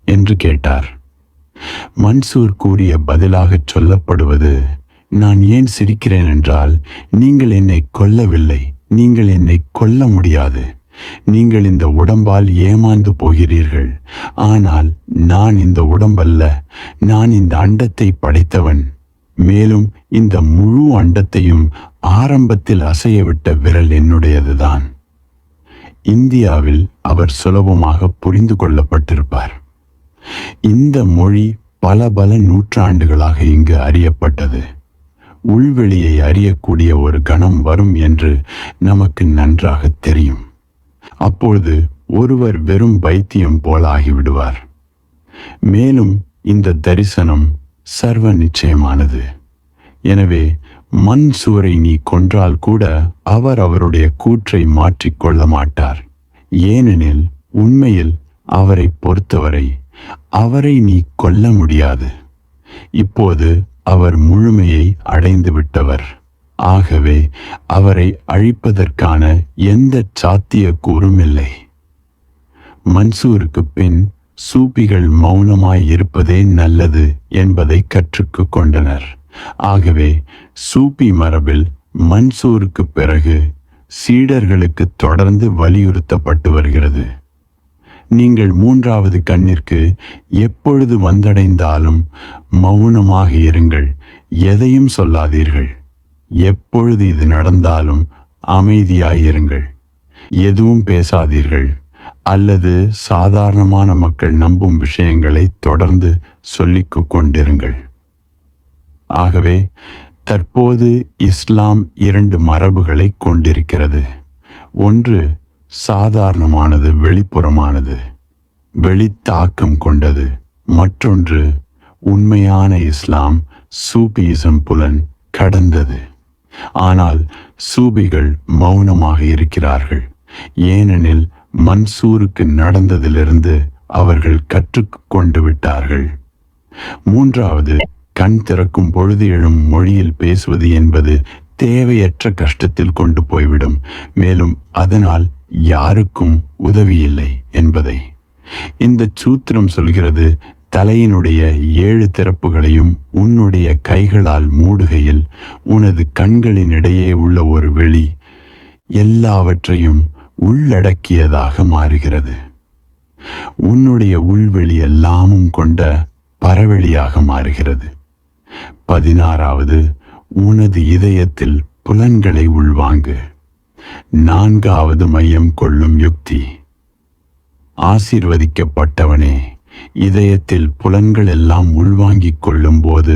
என்று கேட்டார். மன்சூர் கூறிய பதிலாக சொல்லப்படுவது, நான் ஏன் சிரிக்கிறேன் என்றால், நீங்கள் என்னை கொல்லவில்லை, நீங்கள் என்னை கொல்ல முடியாது. நீங்கள் இந்த உடம்பால் ஏமாந்து போகிறீர்கள். ஆனால் நான் இந்த உடம்பல்ல, நான் இந்த அண்டத்தை படைத்தவன். மேலும் இந்த முழு அண்டத்தையும் ஆரம்பத்தில் அசையவிட்ட விரல் என்னுடையதுதான். இந்தியாவில் அவர் சுலபமாக புரிந்து கொள்ளப்பட்டிருப்பார். இந்த மொழி பல நூற்றாண்டுகளாக இங்கு அறியப்பட்டது. உள்வெளியை அறியக்கூடிய ஒரு கணம் வரும் என்று நமக்கு நன்றாக தெரியும். அப்பொழுது ஒருவர் வெறும் பைத்தியம் போல ஆகிவிடுவார். மேலும் இந்த தரிசனம் சர்வ நிச்சயமானது. எனவே மன்சூரை நீ கொன்றால் கூட அவர் அவருடைய கூற்றை மாற்றிக்கொள்ள மாட்டார். ஏனெனில் உண்மையில் அவரை பொறுத்தவரை அவரை நீ கொல்ல முடியாது. இப்போது அவர் முழுமையை அடைந்து விட்டவர். ஆகவே அவரை அழிப்பதற்கான எந்த சாத்தியக்கூறும் இல்லை. மன்சூருக்கு பின் சூப்பிகள் மௌனமாய் இருப்பதே நல்லது என்பதை கற்றுக்கு கொண்டனர். ஆகவே சூப்பி மரபில் மன்சூருக்கு பிறகு சீடர்களுக்கு தொடர்ந்து வலியுறுத்தப்பட்டு வருகிறது. நீங்கள் மூன்றாவது கண்ணிற்கு எப்பொழுது வந்தடைந்தாலும் மௌனமாக இருங்கள், எதையும் சொல்லாதீர்கள். எப்பொழுது இது நடந்தாலும் அமைதியாயிருங்கள், எதுவும் பேசாதீர்கள், அல்லது சாதாரணமான மக்கள் நம்பும் விஷயங்களை தொடர்ந்து சொல்லிக் கொண்டிருங்கள். ஆகவே தற்போது இஸ்லாம் 2 மரபுகளை கொண்டிருக்கிறது. ஒன்று சாதாரணமானது, வெளிப்புறமானது, வெளித்தாக்கம் கொண்டது. மற்றொன்று உண்மையான இஸ்லாம், சூபியிசம், புலன் கடந்தது. ஆனால் சூபிகள் மௌனமாக இருக்கிறார்கள். ஏனெனில் மன்சூருக்கு நடந்ததிலிருந்து அவர்கள் கற்றுக்கொண்டு விட்டார்கள். மூன்றாவது, கண் திறக்கும் பொழுது எழும் மொழியில் பேசுவது என்பது தேவையற்ற கஷ்டத்தில் கொண்டு போய்விடும், மேலும் அதனால் யாருக்கும் உதவியில்லை என்பதை இந்த சூத்திரம் சொல்கிறது. தலையினுடைய 7 திறப்புகளையும் உன்னுடைய கைகளால் மூடுகையில் உனது கண்களினிடையே உள்ள ஒரு வெளி எல்லாவற்றையும் உள்ளடக்கியதாக மாறுகிறது. உன்னுடைய உள்வெளி எல்லாமும் கொண்ட பரவெளியாக மாறுகிறது. 16வது, உனது இதயத்தில் புலன்களை உள்வாங்கு. 4வது, மையம் கொள்ளும் யுக்தி. ஆசீர்வதிக்கப்பட்டவனே, இதயத்தில் புலன்கள் எல்லாம் உள்வாங்கிக் கொள்ளும் போது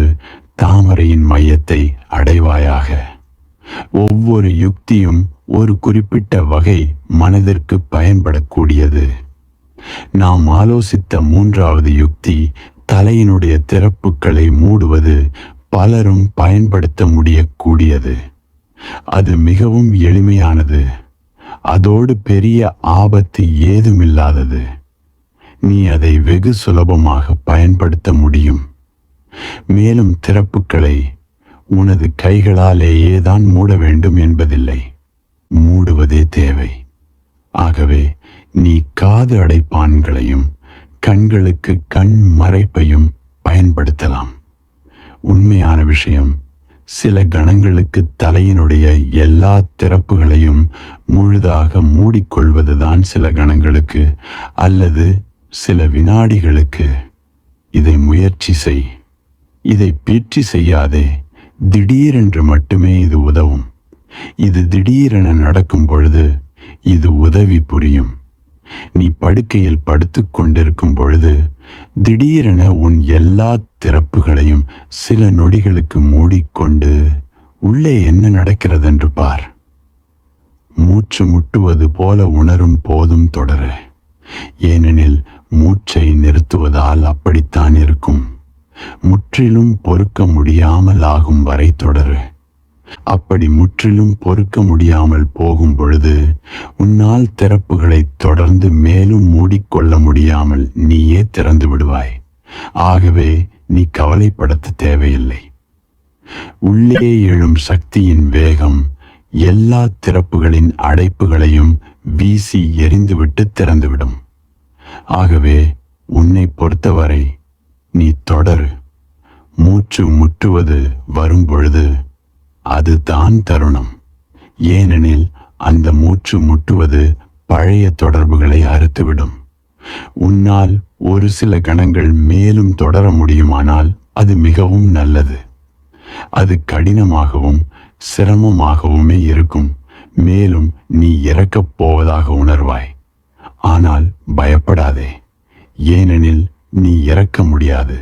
தாமரையின் மையத்தை அடைவாயாக. ஒவ்வொரு யுக்தியும் ஒரு குறிப்பிட்ட வகை மனதிற்கு பயன்படக்கூடியது. நாம் ஆலோசித்த 3வது யுக்தி தலையினுடைய திறப்புகளை மூடுவது பலரும் பயன்படுத்த முடியக்கூடியது. அது மிகவும் எளிமையானது. அதோடு பெரிய ஆபத்து ஏதுமில்லாதது. நீ அதை வெகு சுலபமாக பயன்படுத்த முடியும். மேலும் திறப்புகளை உனது கைகளாலேயே தான் மூட வேண்டும் என்பதில்லை, மூடுவதே தேவை. ஆகவே நீ காது அடைப்பான்களையும் கண்களுக்கு கண் மறைப்பையும் பயன்படுத்தலாம். உண்மையான விஷயம், சில கணங்களுக்கு தலையினுடைய எல்லா திறப்புகளையும் முழுதாக மூடிக்கொள்வதுதான் சில கணங்களுக்கு அல்லது சில வினாடிகளுக்கு. இதை முயற்சி செய். இதை பீற்றி செய்யாதே. திடீரென்று மட்டுமே இது உதவும். இது திடீரென நடக்கும் பொழுது இது உதவி புரியும். நீ படுக்கையில் படுத்துக் கொண்டிருக்கும் பொழுது திடீரென உன் எல்லா திறப்புகளையும் சில நொடிகளுக்கு மூடிக்கொண்டு உள்ளே என்ன நடக்கிறதென்று பார். மூச்சு முட்டுவது போல உணரும் போதும் தொடரு. ஏனெனில் மூச்சை நிறுத்துவதால் அப்படித்தான் இருக்கும். முற்றிலும் பொறுக்க முடியாமல் ஆகும் வரை தொடரு. அப்படி முற்றிலும் பொறுக்க முடியாமல் போகும் பொழுது உன்னால் திறப்புகளை தொடர்ந்து மேலும் மூடிக்கொள்ள முடியாமல் நீயே திறந்து விடுவாய். ஆகவே நீ கவலைப்பட தேவையில்லை. உள்ளே எழும் சக்தியின் வேகம் எல்லா திறப்புகளின் அடைப்புகளையும் வீசி எறிந்துவிட்டு திறந்துவிடும். ஆகவே உன்னை பொறுத்தவரை நீ தொடரு. மூச்சு முட்டுவது வரும் பொழுது அதுதான் தருணம். ஏனெனில் அந்த மூச்சு முட்டுவது பழைய தொடர்புகளை அறுத்துவிடும். உன்னால் ஒரு சில கணங்கள் மேலும் தொடர முடியுமானால் அது மிகவும் நல்லது. அது கடினமாகவும் சிரமமாகவுமே இருக்கும். மேலும் நீ இறக்கப் போவதாக உணர்வாய். ஆனால் பயப்படாதே, ஏனெனில் நீ இறக்க முடியாது.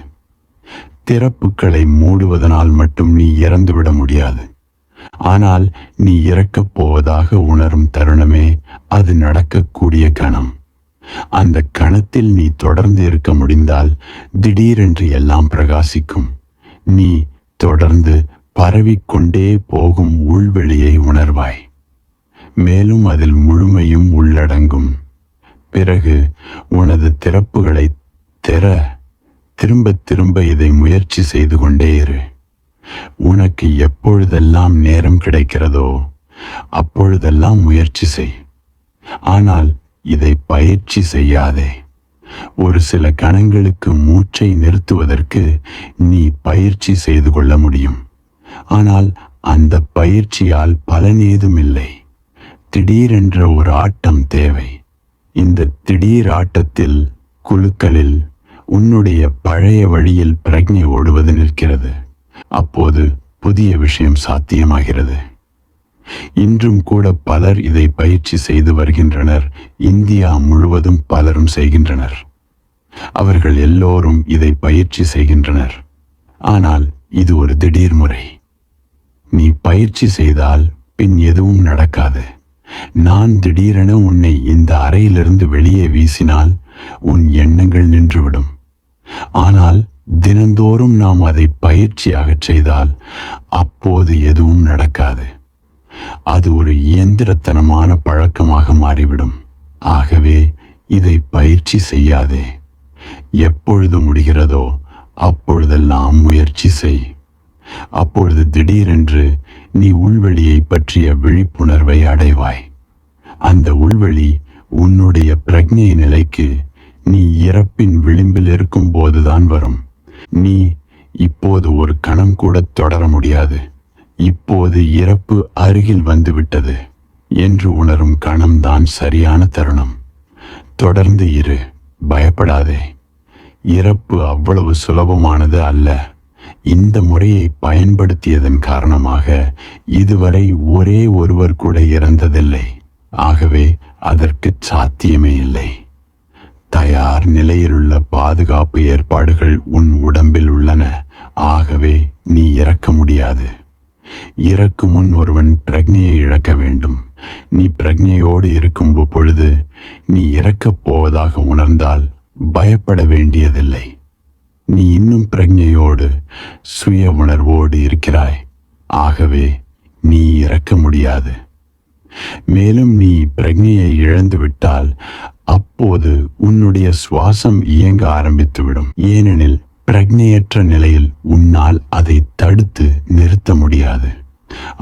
திறப்புகளை மூடுவதனால் மட்டும் நீ இறந்துவிட முடியாது. ஆனால் நீ இறக்கப் போவதாக உணரும் தருணமே அது நடக்கக்கூடிய கணம். அந்த கணத்தில் நீ தொடர்ந்து இருக்க முடிந்தால் திடீரென்று எல்லாம் பிரகாசிக்கும். நீ தொடர்ந்து பரவிக்கொண்டே போகும் உள்வெளியை உணர்வாய். மேலும் அதில் முழுமையும் உள்ளடங்கும். பிறகு உனது திறப்புகளை திரும்ப திரும்ப இதை முயற்சி செய்து கொண்டே இரு. உனக்கு எப்பொழுதெல்லாம் நேரம் கிடைக்கிறதோ அப்பொழுதெல்லாம் முயற்சி செய். ஆனால் இதை பயிற்சி செய்யாதே. ஒரு சில கணங்களுக்கு மூச்சை நிறுத்துவதற்கு நீ பயிற்சி செய்து கொள்ள முடியும். ஆனால் அந்த பயிற்சியால் பலனேதும் இல்லை. திடீரென்ற ஒரு ஆட்டம் தேவை. இந்த திடீர் ஆட்டத்தில் குழுக்களில் உன்னுடைய பழைய வழியில் பிரக்ஞை ஓடுவது நிற்கிறது. அப்போது புதிய விஷயம் சாத்தியமாகிறது. இன்றும் கூட பலர் இதை பயிற்சி செய்து வருகின்றனர். இந்தியா முழுவதும் பலரும் செய்கின்றனர். அவர்கள் எல்லோரும் இதை பயிற்சி செய்கின்றனர். ஆனால் இது ஒரு திடீர் முறை. நீ பயிற்சி செய்தால் பின் எதுவும் நடக்காது. நான் திடீரென உன்னை இந்த அறையிலிருந்து வெளியே வீசினால் உன் எண்ணங்கள் நின்றுவிடும். ஆனால் தினந்தோறும் நாம் அதை பயிற்சியாக செய்தால் அப்போது எதுவும் நடக்காது. அது ஒரு இயந்திரத்தனமான பழக்கமாக மாறிவிடும். ஆகவே இதை பயிற்சி செய்யாதே. எப்பொழுது முடிகிறதோ அப்பொழுதெல்லாம் முயற்சி செய். அப்பொழுது திடீரென்று நீ உள்வெளியை பற்றிய விழிப்புணர்வை அடைவாய். அந்த உள்வெளி உன்னுடைய பிரக்ஞை நிலைக்கு நீ இறப்பின் விளிம்பில் இருக்கும் போதுதான் வரும். நீ இப்போது ஒரு கணம் கூட தொடர முடியாது, இப்போது இறப்பு அருகில் வந்துவிட்டது என்று உணரும் கணம்தான் சரியான தருணம். தொடர்ந்து இரு, பயப்படாதே. இறப்பு அவ்வளவு சுலபமானது அல்ல. இந்த முறையை பயன்படுத்தியதன் காரணமாக இதுவரை ஒரே ஒருவர் கூட இறந்ததில்லை. ஆகவே அதற்கு சாத்தியமே இல்லை. தயார் நிலையிலுள்ள பாதுகாப்பு ஏற்பாடுகள் உன் உடம்பில் உள்ளன. ஆகவே நீ இறக்க முடியாது. இறக்கும் முன் ஒருவன் பிரக்ஞையை இழக்க வேண்டும். நீ பிரக்ஞையோடு இருக்கும் பொழுது நீ இறக்கப் போவதாக உணர்ந்தால் பயப்பட வேண்டியதில்லை. நீ இன்னும் பிரக்ஞையோடு சுய உணர்வோடு இருக்கிறாய். ஆகவே நீ இறக்க முடியாது. மேலும் நீ பிரக்ஞையை இழந்து விட்டால் அப்போது உன்னுடைய சுவாசம் இயங்க ஆரம்பித்துவிடும். ஏனெனில் பிரக்ஞையற்ற நிலையில் உன்னால் அதை தடுத்து நிறுத்த முடியாது.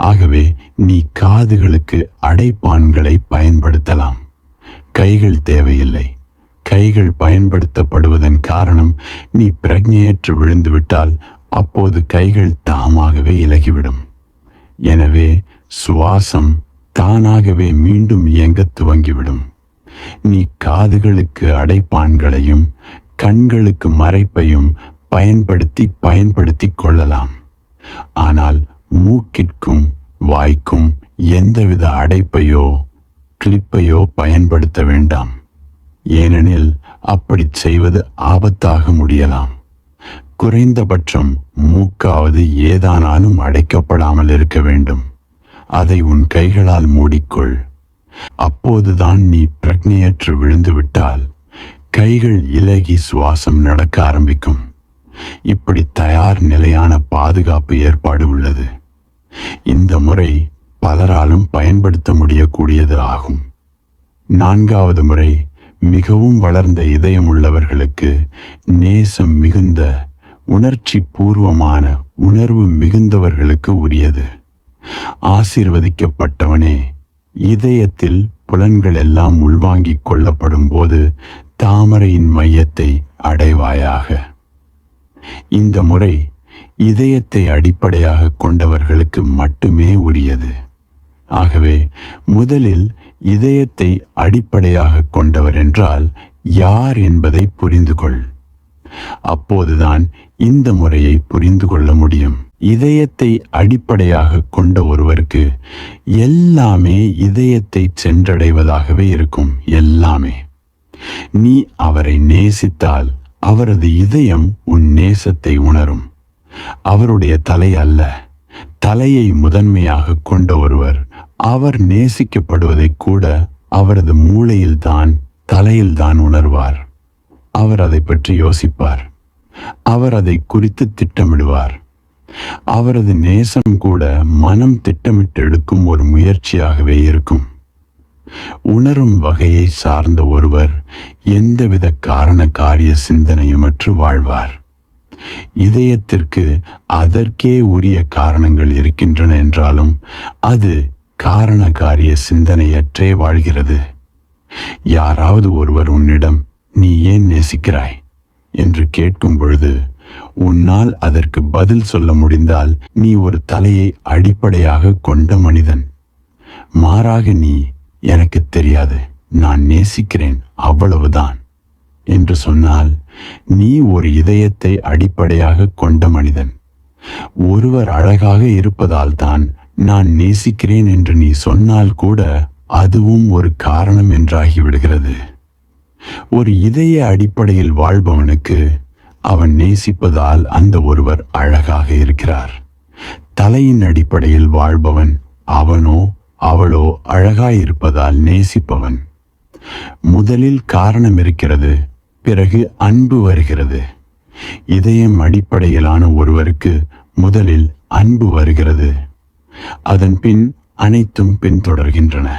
ஆகவே நீ காதுகளுக்கு அடைப்பான்களை பயன்படுத்தலாம். கைகள் தேவையில்லை. கைகள் பயன்படுத்தப்படுவதன் காரணம் நீ பிரக்ஞையற்று விழுந்துவிட்டால் அப்போது கைகள் தாமாகவே இலகிவிடும். எனவே சுவாசம் தானாகவே மீண்டும் இயங்க துவங்கிவிடும். நீ காதுகளுக்கு அடைப்பான்களையும் கண்களுக்கு மறைப்பையும் பயன்படுத்தி கொள்ளலாம். ஆனால் மூக்கிற்கும் வாய்க்கும் எந்தவித அடைப்பையோ கிளிப்பையோ பயன்படுத்த வேண்டாம். ஏனெனில் அப்படி செய்வது ஆபத்தாக முடியலாம். குறைந்தபட்சம் மூக்காவது ஏதானாலும் அடைக்கப்படாமல் இருக்க வேண்டும். அதை உன் கைகளால் மூடிக்கொள். அப்போதுதான் நீ பிரக்ஞையற்று விழுந்துவிட்டால் கைகள் இலகி சுவாசம் நடக்க ஆரம்பிக்கும். இப்படி தயார் நிலையான பாதுகாப்பு ஏற்பாடு உள்ளது. இந்த முறை பலராலும் பயன்படுத்த முடியக்கூடியது ஆகும். 4வது முறை மிகவும் வளர்ந்த இதயம் உள்ளவர்களுக்கு, நேசம் மிகுந்த உணர்ச்சி பூர்வமான உணர்வு மிகுந்தவர்களுக்கு உரியது. ஆசீர்வதிக்கப்பட்டவனே, இதயத்தில் புலன்கள் எல்லாம் உள்வாங்கிக் கொள்ளப்படும் போது தாமரையின் மையத்தை அடைவாயாக. இந்த முறை இதயத்தை அடிப்படையாக கொண்டவர்களுக்கு மட்டுமே உரியது. ஆகவே முதலில் இதயத்தை அடிப்படையாக கொண்டவர் என்றால் யார் என்பதை புரிந்து கொள். அப்போதுதான் இந்த முறையை புரிந்து கொள்ள முடியும். இதயத்தை அடிப்படையாக கொண்ட ஒருவருக்கு எல்லாமே இதயத்தை சென்றடைவதாகவே இருக்கும். எல்லாமே. நீ அவரை நேசித்தால் அவரது இதயம் உன் நேசத்தை உணரும். அவருடைய தலை அல்ல, தலையை முதன்மையாக கொண்ட ஒருவர் அவர் நேசிக்கப்படுவதை கூட அவரது மூளையில்தான், தலையில்தான் உணர்வார். அவர் அதை பற்றி யோசிப்பார். அவர் அதை குறித்து திட்டமிடுவார். அவரது நேசம் கூட மனம் திட்டமிட்டு எடுக்கும் ஒரு முயற்சியாகவே இருக்கும். உணரும் வகையை சார்ந்த ஒருவர் எந்தவித காரண காரிய சிந்தனையுமற்று வாழ்வார். இதயத்திற்கு அதற்கே உரிய காரணங்கள் இருக்கின்றன என்றாலும் அது காரண காரிய சிந்தனையற்றே வாழ்கிறது. யாராவது ஒருவர் உன்னிடம் நீ ஏன் நேசிக்கிறாய் என்று கேட்கும் பொழுது உன்னால் அதற்கு பதில் சொல்ல முடிந்தால் நீ ஒரு தலையை அடிப்படையாக கொண்ட மனிதன். மாறாக நீ எனக்கு தெரியாது, நான் நேசிக்கிறேன், அவ்வளவுதான் என்று சொன்னால் நீ ஒரு இதயத்தை அடிப்படையாக கொண்ட மனிதன். ஒருவர் அழகாக இருப்பதால் தான் நான் நேசிக்கிறேன் என்று நீ சொன்னால் கூட அதுவும் ஒரு காரணம் என்றாகிவிடுகிறது. ஒரு இதய அடிப்படையில் வாழ்பவனுக்கு அவன் நேசிப்பதால் அந்த ஒருவர் அழகாக இருக்கிறார். தலையின் அடிப்படையில் வாழ்பவன் அவனோ அவளோ அழகாயிருப்பதால் நேசிப்பவன். முதலில் காரணம் இருக்கிறது, பிறகு அன்பு வருகிறது. இதயம் அடிப்படையிலான ஒருவருக்கு முதலில் அன்பு வருகிறது, அதன் பின் அனைத்தும் பின்தொடர்கின்றன.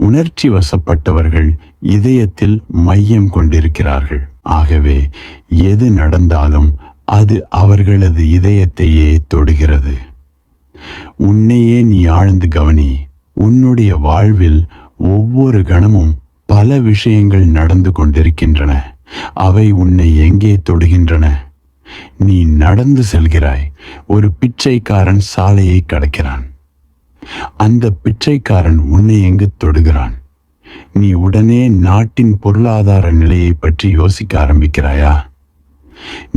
உணர்ச்சி வசப்பட்டவர்கள் இதயத்தில் மையம் கொண்டிருக்கிறார்கள். ஆகவே எது நடந்தாலும் அது அவர்களது இதயத்தையே தொடுகிறது. உன்னையே நீ ஆழ்ந்து கவனி. உன்னுடைய வாழ்வில் ஒவ்வொரு கணமும் பல விஷயங்கள் நடந்து கொண்டிருக்கின்றன. அவை உன்னை எங்கே தொடுகின்றன? நீ நடந்து செல்கிறாய். ஒரு பிச்சைக்காரன் சாலையை கடக்கிறான். அந்த பிச்சைக்காரன் உன்னை எங்கு தொடுகிறான்? நீ உடனே நாட்டின் பொருளாதார நிலையை பற்றி யோசிக்க ஆரம்பிக்கிறாயா?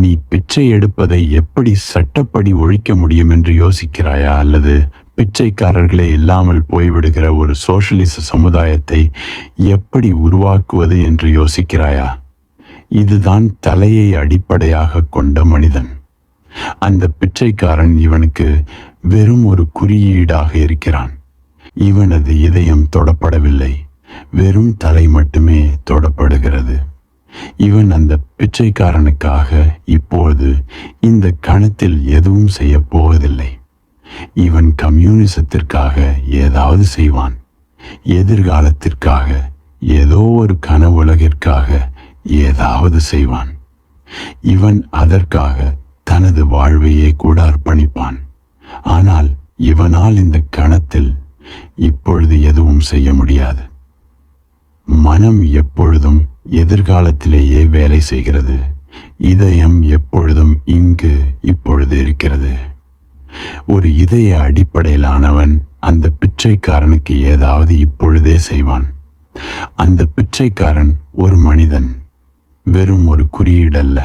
நீ பிச்சை எடுப்பதை எப்படி சட்டப்படி ஒழிக்க முடியும் என்று யோசிக்கிறாயா? அல்லது பிச்சைக்காரர்களே இல்லாமல் போய்விடுகிற ஒரு சோஷலிச சமுதாயத்தை எப்படி உருவாக்குவது என்று யோசிக்கிறாயா? இதுதான் தலையை அடிப்படையாக கொண்ட மனிதன். அந்த பிச்சைக்காரன் இவனுக்கு வெறும் ஒரு குறியீடாக இருக்கிறான். இவனது இதயம் தொடப்படவில்லை, வெறும் தலை மட்டுமே தொடப்படுகிறது. இவன் அந்த பிச்சைக்காரனுக்காக இப்போது இந்த கணத்தில் எதுவும் செய்ய போவதில்லை. இவன் கம்யூனிசத்திற்காக ஏதாவது செய்வான். எதிர்காலத்திற்காக, ஏதோ ஒரு கனவுலகிற்காக ஏதாவது செய்வான். இவன் அதற்காக தனது வாழ்வையே கூட அர்ப்பணிப்பான். ஆனால் இவனால் இந்த கணத்தில் இப்பொழுது எதுவும் செய்ய முடியாது. மனம் எப்பொழுதும் எதிர்காலத்திலேயே வேலை செய்கிறது. இதயம் எப்பொழுதும் இங்கு இப்பொழுது இருக்கிறது. ஒரு இதய அடிப்படையிலானவன் அந்த பிச்சைக்காரனுக்கு ஏதாவது இப்பொழுதே செய்வான். அந்த பிச்சைக்காரன் ஒரு மனிதன், வெறும் ஒரு குறியீடல்ல.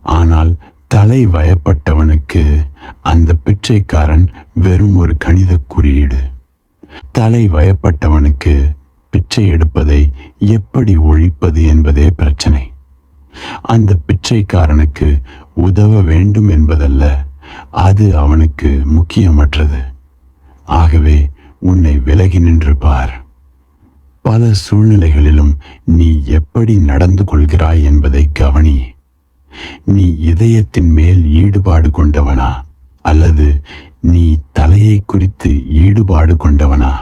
ஆனால் தலை வயப்பட்டவனுக்கு அந்த பிச்சைக்காரன் வெறும் ஒரு கணித குறியீடு. தலை வயப்பட்டவனுக்கு பிச்சை எடுப்பதை எப்படி ஒழிப்பது என்பதே பிரச்சனை. அந்த பிச்சைக்காரனுக்கு உதவ வேண்டும் என்பதல்ல, அது அவனுக்கு முக்கியமற்றது. ஆகவே உன்னை விலகி நின்று பார். பல சூழ்நிலைகளிலும் நீ எப்படி நடந்து கொள்கிறாய் என்பதை கவனி. நீ இதயத்தின் மேல் ஈடுபாடு கொண்டவனா அல்லது நீ தலையை குறித்து ஈடுபாடு கொண்டவனா?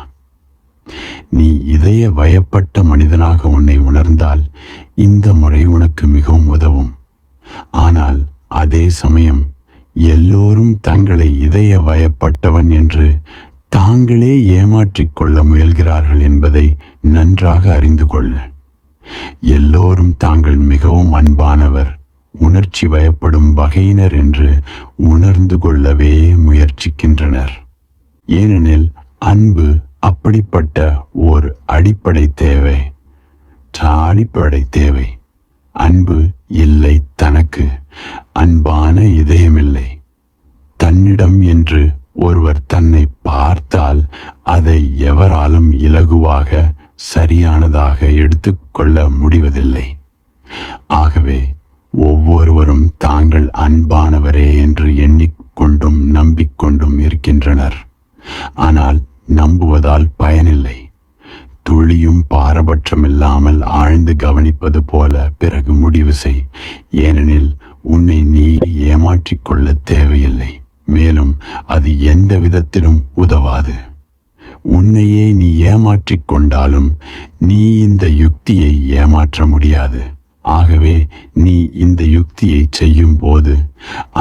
நீ இதய வயப்பட்ட மனிதனாக உன்னை உணர்ந்தால் இந்த முறை உனக்கு மிகவும் உதவும். ஆனால் அதே சமயம் எல்லோரும் தங்களை இதய வயப்பட்டவன் என்று தாங்களே ஏமாற்றிக் கொள்ள முயல்கிறார்கள் என்பதை நன்றாக அறிந்து கொள். எல்லோரும் தாங்கள் மிகவும் அன்பானவர், உணர்ச்சி வயப்படும் வகையினர் என்று உணர்ந்து கொள்ளவே முயற்சிக்கின்றனர். ஏனெனில் அன்பு அப்படிப்பட்ட ஒரு அடிப்படை தேவை. அன்பு இல்லை தனக்கு, அன்பான இதயமில்லை. தன்னிடம் என்று ஒருவர் தன்னை பார்த்தால் அதை எவராலும் இலகுவாக சரியானதாக எடுத்துக்கொள்ள முடிவதில்லை. ஆகவே ஒவ்வொருவரும் தாங்கள் அன்பானவரே என்று எண்ணிக்கொண்டும் நம்பிக்கொண்டும் இருக்கின்றனர். ஆனால் நம்புவதால் பயனில்லை. துளியும் பாரபட்சமில்லாமல் ஆழ்ந்து கவனிப்பது போல பிறகு முடிவு செய். ஏனெனில் உன்னை நீ ஏமாற்றிக் கொள்ள தேவையில்லை. மேலும் அது எந்த விதத்திலும் உதவாது. உன்னையே நீ ஏமாற்றிக் கொண்டாலும் நீ இந்த யுக்தியை ஏமாற்ற முடியாது. ஆகவே நீ இந்த யுக்தியை செய்யும் போது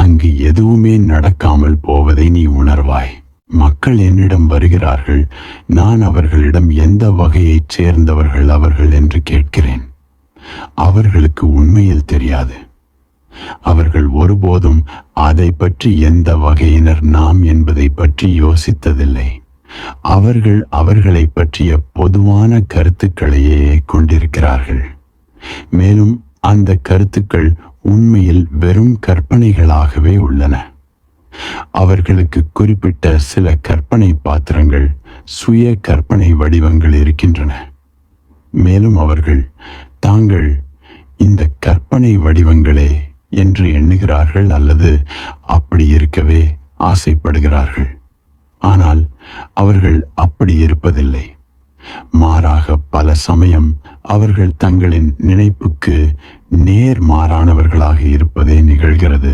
அங்கு எதுவுமே நடக்காமல் போவதை நீ உணர்வாய். மக்கள் என்னிடம் வருகிறார்கள், நான் அவர்களிடம் எந்த வகையைச் சேர்ந்தவர்கள் அவர்கள் என்று கேட்கிறேன். அவர்களுக்கு உண்மையில் தெரியாது. அவர்கள் ஒருபோதும் அதை பற்றி எந்த வகையினர் நாம் என்பதை பற்றி யோசித்ததில்லை. அவர்கள் அவர்களை பற்றிய பொதுவான கருத்துக்களையே கொண்டிருக்கிறார்கள். மேலும் அந்த கருத்துக்கள் உண்மையில் வெறும் கற்பனைகளாகவே உள்ளன. அவர்களுக்கு குறிப்பிட்ட சில கற்பனை பாத்திரங்கள், சுய கற்பனை வடிவங்கள் இருக்கின்றன. மேலும் அவர்கள் தாங்கள் இந்த கற்பனை வடிவங்களே என்று எண்ணுகிறார்கள் அல்லது அப்படி இருக்கவே ஆசைப்படுகிறார்கள். ஆனால் அவர்கள் அப்படி இருப்பதில்லை. மாறாக பல சமயம் அவர்கள் தங்களின் நினைப்புக்கு நேர்மாறானவர்களாக இருப்பதே நிகழ்கிறது.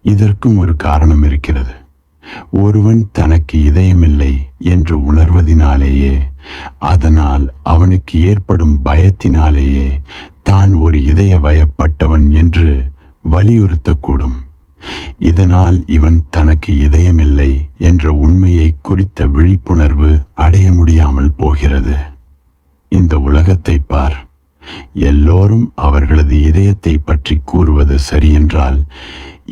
இதற்கும் ஒரு காரணம் இருக்கிறது. ஒருவன் தனக்கு இதயமில்லை என்று உணர்வதினாலேயே, அதனால் அவனுக்கு ஏற்படும் பயத்தினாலேயே தான் ஒரு இதய வயப்பட்டவன் என்று வலியுறுத்தக்கூடும். இதனால் இவன் தனக்கு இதயமில்லை என்ற உண்மையை குறித்த விழிப்புணர்வு அடைய முடியாமல் போகிறது. இந்த உலகத்தை பார். எல்லோரும் அவர்களது இதயத்தை பற்றி கூறுவது சரியென்றால்,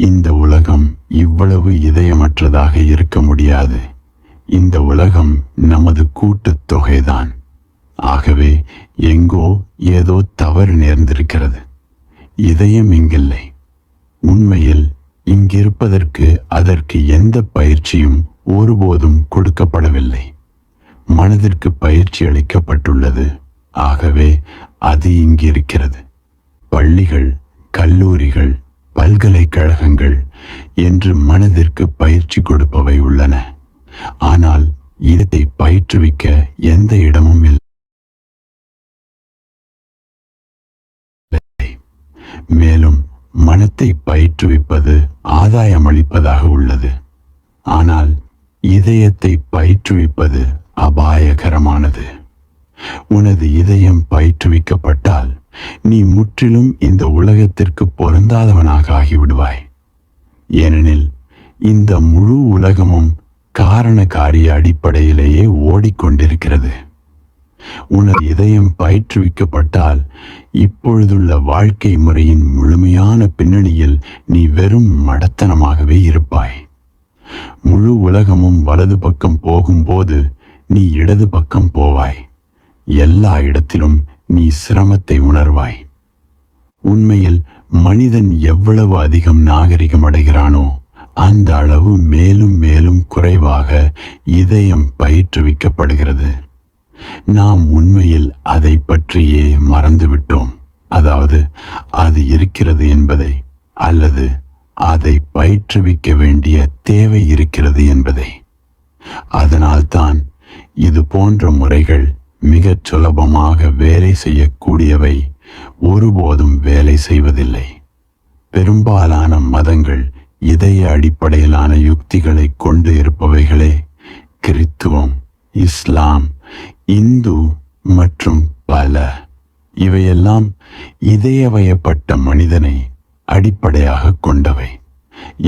இந்த உலகம் இவ்வளவு இதயமற்றதாக இருக்க முடியாது. இந்த உலகம் நமது கூட்டுத் தொகைதான். ஆகவே எங்கோ ஏதோ தவறு நேர்ந்திருக்கிறது. இதயம் இங்கில்லை. உண்மையில் இங்கிருப்பதற்கு அதற்கு எந்த பயிற்சியும் ஒருபோதும் கொடுக்கப்படவில்லை. மனதிற்கு பயிற்சி அளிக்கப்பட்டுள்ளது. ஆகவே அது இங்கிருக்கிறது. பள்ளிகள், கல்லூரிகள், பல்கலைக்கழகங்கள் என்று மனதிற்கு பயிற்சி கொடுப்பவை உள்ளன. ஆனால் இதை பயிற்றுவிக்க எந்த இடமும் இல்லை. மேலும் மனத்தை பயிற்றுவிப்பது ஆதாயமளிப்பதாக உள்ளது. ஆனால் இதயத்தை பயிற்றுவிப்பது அபாயகரமானது. உனது இதயம் பயிற்றுவிக்கப்பட்டால் நீ முற்றிலும் இந்த உலகத்திற்கு பொருந்தாதவனாக ஆகிவிடுவாய். ஏனெனில் இந்த முழு உலகமும் காரண காரிய அடிப்படையிலேயே ஓடிக்கொண்டிருக்கிறது. உனது இதயம் பயிற்றுவிக்கப்பட்டால் இப்பொழுதுள்ள வாழ்க்கை முறையின் முழுமையான பின்னணியில் நீ வெறும் மடத்தனமாகவே இருப்பாய். முழு உலகமும் வலது பக்கம் போகும்போது நீ இடது பக்கம் போவாய். எல்லா இடத்திலும் நீ சிரமத்தை உணர்வாய். உண்மையில் மனிதன் எவ்வளவு அதிகம் நாகரிகம் அடைகிறானோ அந்த அளவு மேலும் மேலும் குறைவாக இதயம் பயிற்றுவிக்கப்படுகிறது. நாம் உண்மையில் அதை பற்றியே மறந்துவிட்டோம். அதாவது அது இருக்கிறது என்பதை, அல்லது அதை பயிற்றுவிக்க வேண்டிய தேவை இருக்கிறது என்பதை. அதனால்தான் இது போன்ற முறைகள் மிகச் சுலபமாக வேலை செய்யக்கூடியவை ஒருபோதும் வேலை செய்வதில்லை. பெரும்பாலான மதங்கள் இதய அடிப்படையிலான யுக்திகளை கொண்டு இருப்பவைகளே. கிறித்துவம், இஸ்லாம், இந்து மற்றும் பல. இவையெல்லாம் இதயவயப்பட்ட மனிதனை அடிப்படையாக கொண்டவை.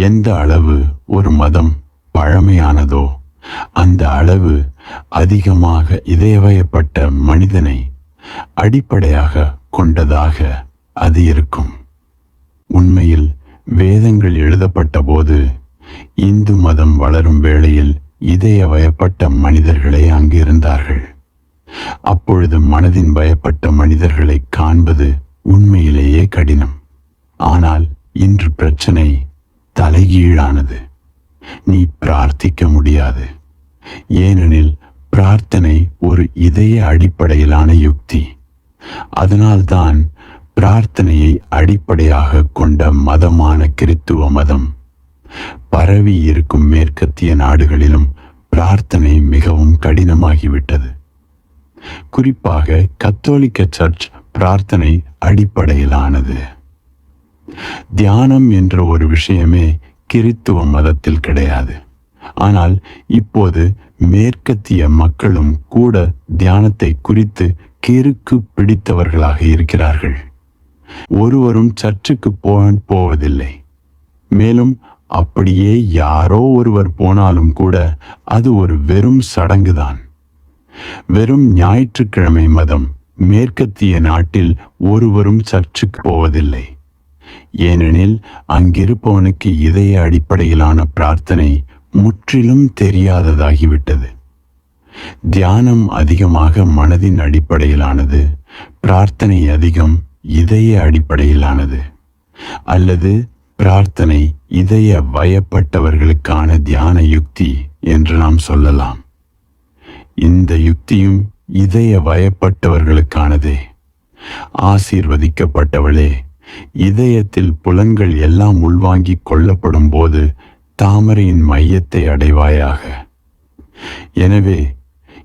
எந்த அளவு ஒரு மதம் பழமையானதோ அந்த அளவு அதிகமாக இதயவயப்பட்ட மனிதனை அடிப்படையாக கொண்டதாக அது இருக்கும். உண்மையில் வேதங்கள் எழுதப்பட்ட போது இந்து மதம் வளரும் வேளையில் இதயவயப்பட்ட மனிதர்களே அங்கு இருந்தார்கள். அப்பொழுது மனதின் பயப்பட்ட மனிதர்களை காண்பது உண்மையிலேயே கடினம். ஆனால் இன்று பிரச்சனை தலைகீழானது. நீ பிரார்த்திக்க முடியாது. ஏனெனில் பிரார்த்தனை ஒரு இதய அடிப்படையிலான யுக்தி. அதனால்தான் பிரார்த்தனையை அடிப்படையாக கொண்ட மதமான கிறித்துவ மதம் பரவி இருக்கும் மேற்கத்திய நாடுகளிலும் பிரார்த்தனை மிகவும் கடினமாகிவிட்டது. குறிப்பாக கத்தோலிக்க சர்ச் பிரார்த்தனை அடிப்படையிலானது. தியானம் என்ற ஒரு விஷயமே கிறித்துவ மதத்தில் கிடையாது. ஆனால் இப்போது மேற்கத்திய மக்களும் கூட தியானத்தை குறித்து கிறுக்கு பிடித்தவர்களாக இருக்கிறார்கள். ஒருவரும் சர்ச்சுக்கு போவதில்லை. மேலும் அப்படியே யாரோ ஒருவர் போனாலும் கூட அது ஒரு வெறும் சடங்குதான். வெறும் ஞாயிற்றுக்கிழமை மதம். மேற்கத்திய நாட்டில் ஒருவரும் சர்ச்சுக்கு போவதில்லை. ஏனெனில் அங்கிருப்பவனுக்கு இதய அடிப்படையிலான பிரார்த்தனை முற்றிலும் தெரியாததாகிவிட்டது. தியானம் அதிகமாக மனதின் அடிப்படையிலானது, பிரார்த்தனை அதிகம் இதய அடிப்படையிலானது. அல்லது பிரார்த்தனை இதய வயப்பட்டவர்களுக்கான தியான யுக்தி என்று நாம் சொல்லலாம். இந்த யுக்தியும் இதய வயப்பட்டவர்களுக்கானதே. ஆசீர்வதிக்கப்பட்டவளே, இதயத்தில் புலன்கள் எல்லாம் உள்வாங்கிக் கொள்ளப்படும் போது தாமரையின் மையத்தை அடைவாயாக. எனவே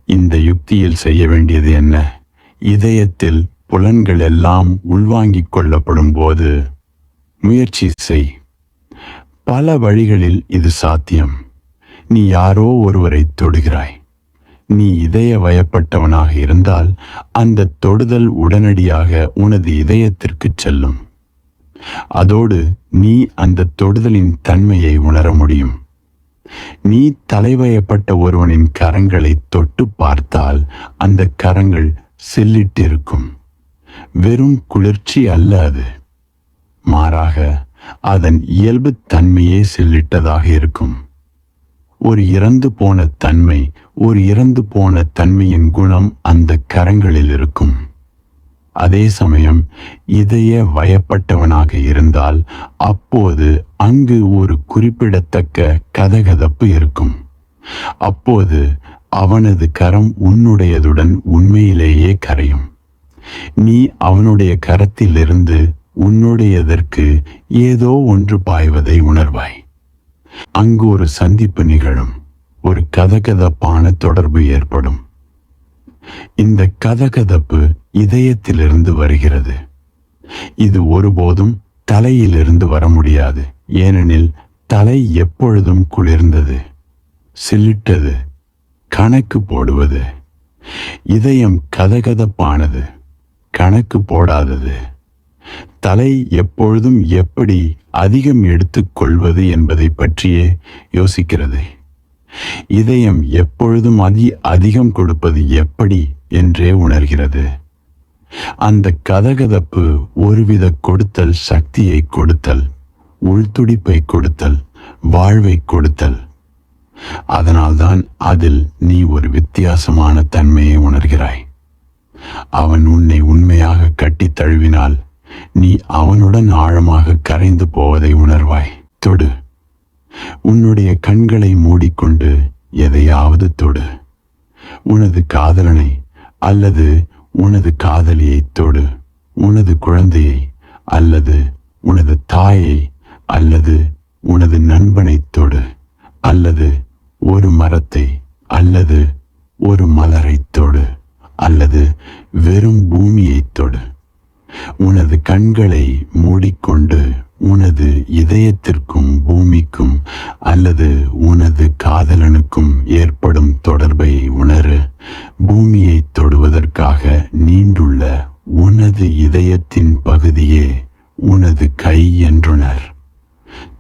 இந்த யுக்தியில் செய்ய வேண்டியது என்ன? இதயத்தில் புலன்கள் எல்லாம் உள்வாங்கிக் கொள்ளப்படும் போது முயற்சி செய். பல வழிகளில் இது சாத்தியம். நீ யாரோ ஒருவரை தொடுகிறாய். நீ இதய வயப்பட்டவனாக இருந்தால் அந்த தொடுதல் உடனடியாக உனது இதயத்திற்கு செல்லும். அதோடு நீ அந்த தொடுதலின் தன்மையை உணர முடியும். நீ தலைவயப்பட்ட ஒருவனின் கரங்களை தொட்டு பார்த்தால் அந்த கரங்கள் சில்லிட்டிருக்கும். வெறும் குளிர்ச்சி அல்ல அது. மாறாக அதன் இயல்பு தன்மையே சில்லிட்டதாக இருக்கும். ஒரு இறந்து போன தன்மை, ஒரு இறந்து போன தன்மையின் குணம் அந்த கரங்களில் இருக்கும். அதே சமயம் இதய வயப்பட்டவனாக இருந்தால் அப்போது அங்கு ஒரு குறிப்பிடத்தக்க கதகதப்பு இருக்கும். அப்போது அவனது கரம் உன்னுடையதுடன் உண்மையிலேயே கரையும். நீ அவனுடைய கரத்திலிருந்து உன்னுடையதற்கு ஏதோ ஒன்று பாய்வதை உணர்வாய். அங்கு ஒரு சந்திப்பு நிகழும். ஒரு கதகதப்பான தொடர்பு ஏற்படும். இந்த கதகதப்பு இதயத்திலிருந்து வருகிறது. இது ஒருபோதும் தலையிலிருந்து வர முடியாது. ஏனெனில் தலை எப்பொழுதும் குளிர்ந்தது, சில்லிட்டது, கணக்கு போடுவது. இதயம் கதகதப்பானது, கணக்கு போடாதது. தலை எப்பொழுதும் எப்படி அதிகம் எடுத்துக்கொள்வது என்பதை பற்றியே யோசிக்கிறது. இதயம் எப்பொழுதும் அதிகம் கொடுப்பது எப்படி என்றே உணர்கிறது. அந்த கதகதப்பு ஒருவித கொடுத்தல், சக்தியை கொடுத்தல், உள்துடிப்பை கொடுத்தல், வாழ்வை கொடுத்தல். அதனால்தான் அதில் நீ ஒரு வித்தியாசமான தன்மையை உணர்கிறாய். அவன் உன்னை உண்மையாக கட்டித் தழுவினால் நீ அவனுடன் ஆழமாக கரைந்து போவதை உணர்வாய். தொடு. உன்னுடைய கண்களை மூடிக்கொண்டு எதையாவது தொடு. உனது காதலனை அல்லது உனது காதலியை தொடு. உனது குழந்தையை அல்லது உனது தாயை அல்லது உனது நண்பனை தொடு. அல்லது ஒரு மரத்தை அல்லது ஒரு மலரை தொடு. அல்லது வெறும் பூமியை தொடு. உனது கண்களை மூடிக்கொண்டு உனது இதயத்திற்கும் பூமிக்கும் அல்லது உனது காதலனுக்கும் ஏற்படும் தொடர்பை உணரு. பூமியை தொடுவதற்காக நீண்டுள்ள உனது இதயத்தின் பகுதியே உனது கை என்றுணர்.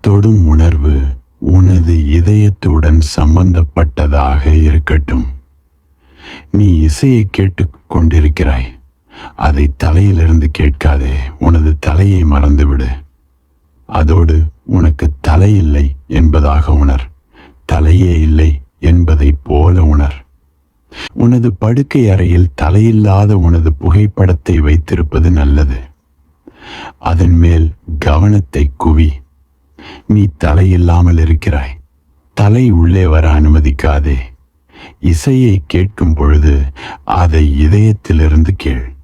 தொடும் உணர்வு உனது இதயத்துடன் சம்பந்தப்பட்டதாக இருக்கட்டும். நீ இசையை கேட்டுக் கொண்டிருக்கிறாய். அதை தலையிலிருந்து கேட்காதே. உனது தலையை மறந்துவிடு. அதோடு உனக்கு தலை இல்லை என்பதாக உணர். தலையே இல்லை என்பதைப் போல உணர். உனது படுக்கை அறையில் தலையில்லாத உனது புகைப்படத்தை வைத்திருப்பது நல்லது. அதன் மேல் கவனத்தை குவி. நீ தலையில்லாமல் இருக்கிறாய். தலை உள்ளே வர அனுமதிக்காதே. இசையை கேட்கும் பொழுது அதை இதயத்திலிருந்து கேள்.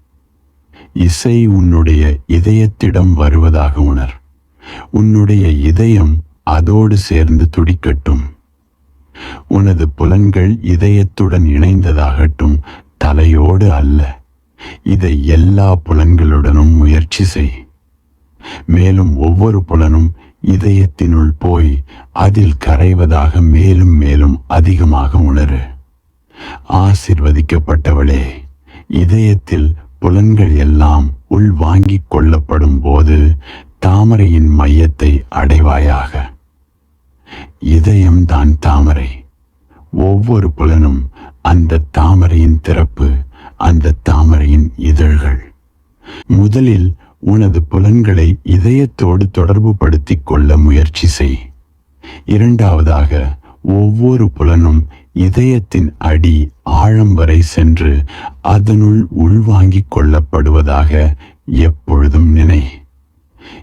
இசை உன்னுடைய இதயத்திடம் வருவதாக உணர். உன்னுடைய இதயம் அதோடு சேர்ந்து துடிக்கட்டும். உனது புலன்கள் இதயத்துடன் இணைந்ததாகட்டும், தலையோடு அல்ல. இதை எல்லா புலன்களுடனும் முயற்சி செய். மேலும் ஒவ்வொரு புலனும் இதயத்தினுள் போய் அதில் கரைவதாக மேலும் மேலும் அதிகமாக உணரு. ஆசிர்வதிக்கப்பட்டவளே, இதயத்தில் புலன்கள் எல்லாம் உள்வாங்கிக் கொள்ளப்படும் போது தாமரையின் மையத்தை அடைவாயாக. இதயம்தான் தாமரை. ஒவ்வொரு புலனும் அந்த தாமரையின் திறப்பு, அந்த தாமரையின் இதழ்கள். முதலில் உனது புலன்களை இதயத்தோடு தொடர்பு படுத்திக் கொள்ள முயற்சி செய். இரண்டாவதாக, ஒவ்வொரு புலனும் இதயத்தின் அடி ஆழம் வரை சென்று அதனுள் உள்வாங்கிக் கொள்ளப்படுவதாக எப்பொழுதும் நினை.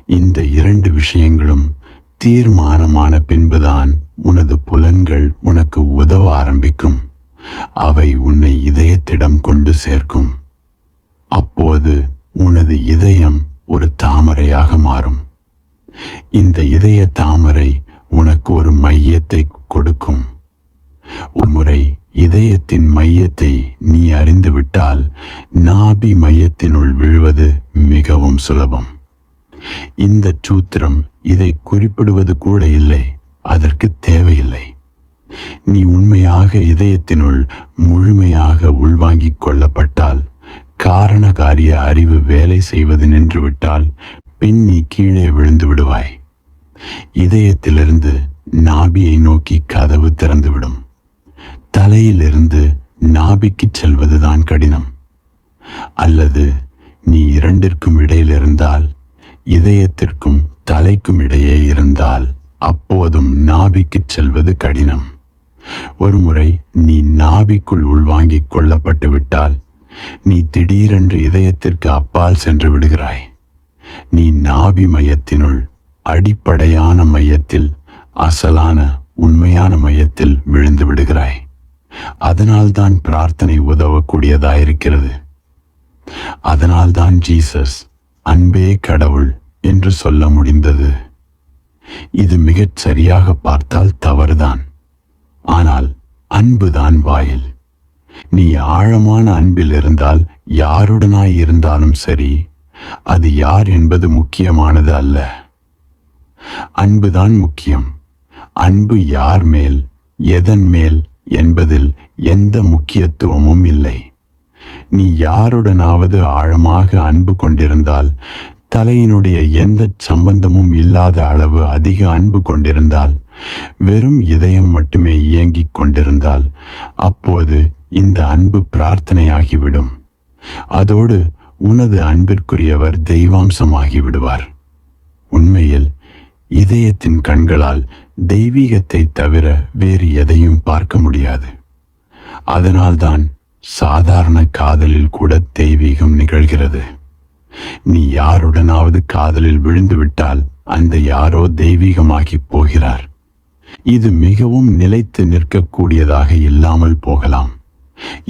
இந்த இரண்டு விஷயங்களும் தீர்மானமான பின்புதான் உனது புலன்கள் உனக்கு உதவ ஆரம்பிக்கும். அவை உன்னை இதயத்திடம் கொண்டு சேர்க்கும். அப்போது உனது இதயம் ஒரு தாமரையாக மாறும். இந்த இதய தாமரை உனக்கு ஒரு மையத்தை கொடுக்கும். ஒரு முறை இதயத்தின் மையத்தை நீ அறிந்துவிட்டால் நாபி மையத்தினுள் விழுவது மிகவும் சுலபம். இந்த சூத்திரம் இதை குறிப்பிடுவது கூட இல்லை, அதற்கு தேவையில்லை. நீ உண்மையாக இதயத்தினுள் முழுமையாக உள்வாங்கிக் கொள்ளப்பட்டால், காரண காரிய அறிவு வேலை செய்வது நின்றுவிட்டால் பின் நீ கீழே விழுந்து விடுவாய். இதயத்திலிருந்து நாபியை நோக்கி கதவு திறந்துவிடும். தலையிலிருந்து நாபிக்கு செல்வதுதான் கடினம். அல்லது நீ இரண்டிற்கும் இடையில் இருந்தால், இதயத்திற்கும் தலைக்கும் இடையே இருந்தால், அப்போதும் நாபிக்கு செல்வது கடினம். ஒருமுறை நீ நாபிக்குள் உள்வாங்கிக் கொள்ளப்பட்டு விட்டால் நீ திடீரென்று இதயத்திற்கு அப்பால் சென்று விடுகிறாய். நீ நாபி மையத்தினுள், அடிப்படையான மையத்தில், அசலான உண்மையான மையத்தில் விழுந்து விடுகிறாய். அதனால்தான் பிரார்த்தனை உதவக்கூடியதாயிருக்கிறது. அதனால்தான் ஜீசஸ் அன்பே கடவுள் என்று சொல்ல முடிந்தது. இது மிகச் சரியாக பார்த்தால் தவறுதான். ஆனால் அன்புதான் வாயில். நீ ஆழமான அன்பில் இருந்தால், யாருடனாய் இருந்தாலும் சரி, அது யார் என்பது முக்கியமானது அல்ல. அன்புதான் முக்கியம். அன்பு யார் மேல், எதன் மேல் என்பதில் எந்த முக்கியத்துவமும் இல்லை. நீ யாருடனாவது ஆழமாக அன்பு கொண்டிருந்தால், தலையினுடைய எந்த சம்பந்தமும் இல்லாத அளவு அதிக அன்பு கொண்டிருந்தால், வெறும் இதயம் மட்டுமே இயங்கிக் கொண்டிருந்தால், அப்போது இந்த அன்பு பிரார்த்தனையாகிவிடும். அதோடு உனது அன்பிற்குரியவர் தெய்வாம்சமாகி விடுவார். உண்மையில் இதயத்தின் கண்களால் தெய்வீகத்தை தவிர வேறு எதையும் பார்க்க முடியாது. அதனால்தான் சாதாரண காதலில் கூட தெய்வீகம் நிகழ்கிறது. நீ யாருடனாவது காதலில் விழுந்துவிட்டால் அந்த யாரோ தெய்வீகமாகி போகிறார். இது மிகவும் நிலைத்து நிற்கக்கூடியதாக இல்லாமல் போகலாம்.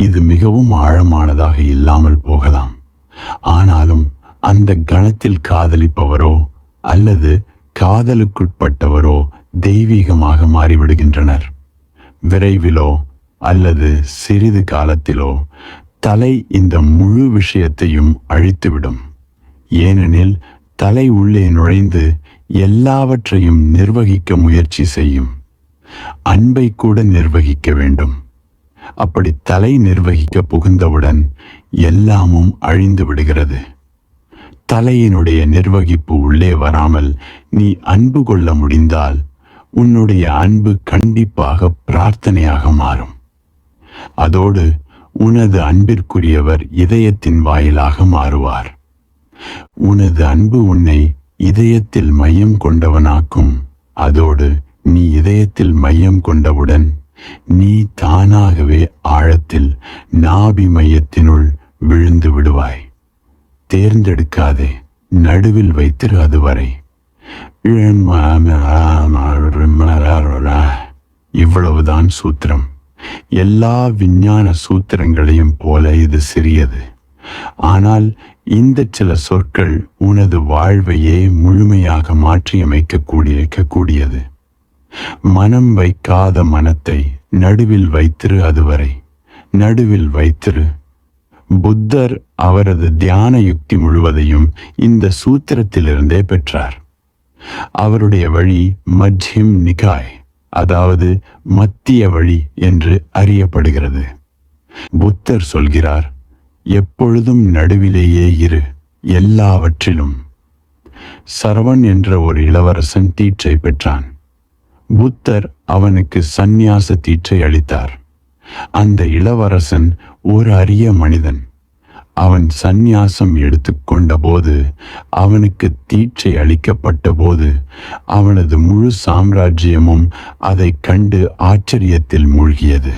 இது மிகவும் ஆழமானதாக இல்லாமல் போகலாம். ஆனாலும் அந்த கணத்தில் காதலிப்பவரோ அல்லது காதலுக்குட்பட்டவரோ தெய்வீகமாக மாறிவிடுகின்றனர். விரைவிலோ அல்லது சிறிது காலத்திலோ தலை இந்த முழு விஷயத்தையும் அழித்துவிடும். ஏனெனில் தலை உள்ளே நுழைந்து எல்லாவற்றையும் நிர்வகிக்க முயற்சி செய்யும். அன்பை கூட நிர்வகிக்க வேண்டும். அப்படி தலை நிர்வகிக்க புகுந்தவுடன் எல்லாமும் அழிந்து விடுகிறது. தலையினுடைய நிர்வகிப்பு உள்ளே வராமல் நீ அன்பு கொள்ள முடிந்தால், உன்னுடைய அன்பு கண்டிப்பாக பிரார்த்தனையாக மாறும். அதோடு உனது அன்பிற்குரியவர் இதயத்தின் வாயிலாக மாறுவார். உனது அன்பு உன்னை இதயத்தில் மையம் கொண்டவனாக்கும். அதோடு நீ இதயத்தில் மையம் கொண்டவுடன் நீ தானாகவே ஆழத்தில் நாபி மையத்தினுள் விழுந்து விடுவாய். தேர்ந்தெடுக்காதே, நடுவில் வைத்திரு. அதுவரை இவ்வளவுதான் சூத்திரம். எல்லா விஞ்ஞான சூத்திரங்களையும் போல இது சிறியது. ஆனால் இந்த சில சொற்கள் உனது வாழ்வையே முழுமையாக மாற்றியமைக்கக்கூடியது. மனம் வைக்காத மனத்தை நடுவில் வைத்திரு. அதுவரை நடுவில் வைத்திரு. புத்தர் அவரது தியான யுக்தி முழுவதையும் இந்த சூத்திரத்திலிருந்தே பெற்றார். அவருடைய வழி மஜ்ஹிம் நிகாய், அதாவது மத்திய வழி என்று அறியப்படுகிறது. புத்தர் சொல்கிறார், எப்பொழுதும் நடுவிலேயே இரு, எல்லாவற்றிலும். சரவண் என்ற ஒரு இளவரசன் தீட்சை பெற்றான். புத்தர் அவனுக்கு சந்நியாச தீட்சை அளித்தார். அந்த இளவரசன் ஒரு அரிய மனிதன். அவன் சந்நியாசம் எடுத்துக்கொண்ட போது, அவனுக்கு தீட்சை அளிக்கப்பட்ட போது, அவனது முழு சாம்ராஜ்யமும் அதை கண்டு ஆச்சரியத்தில் மூழ்கியது.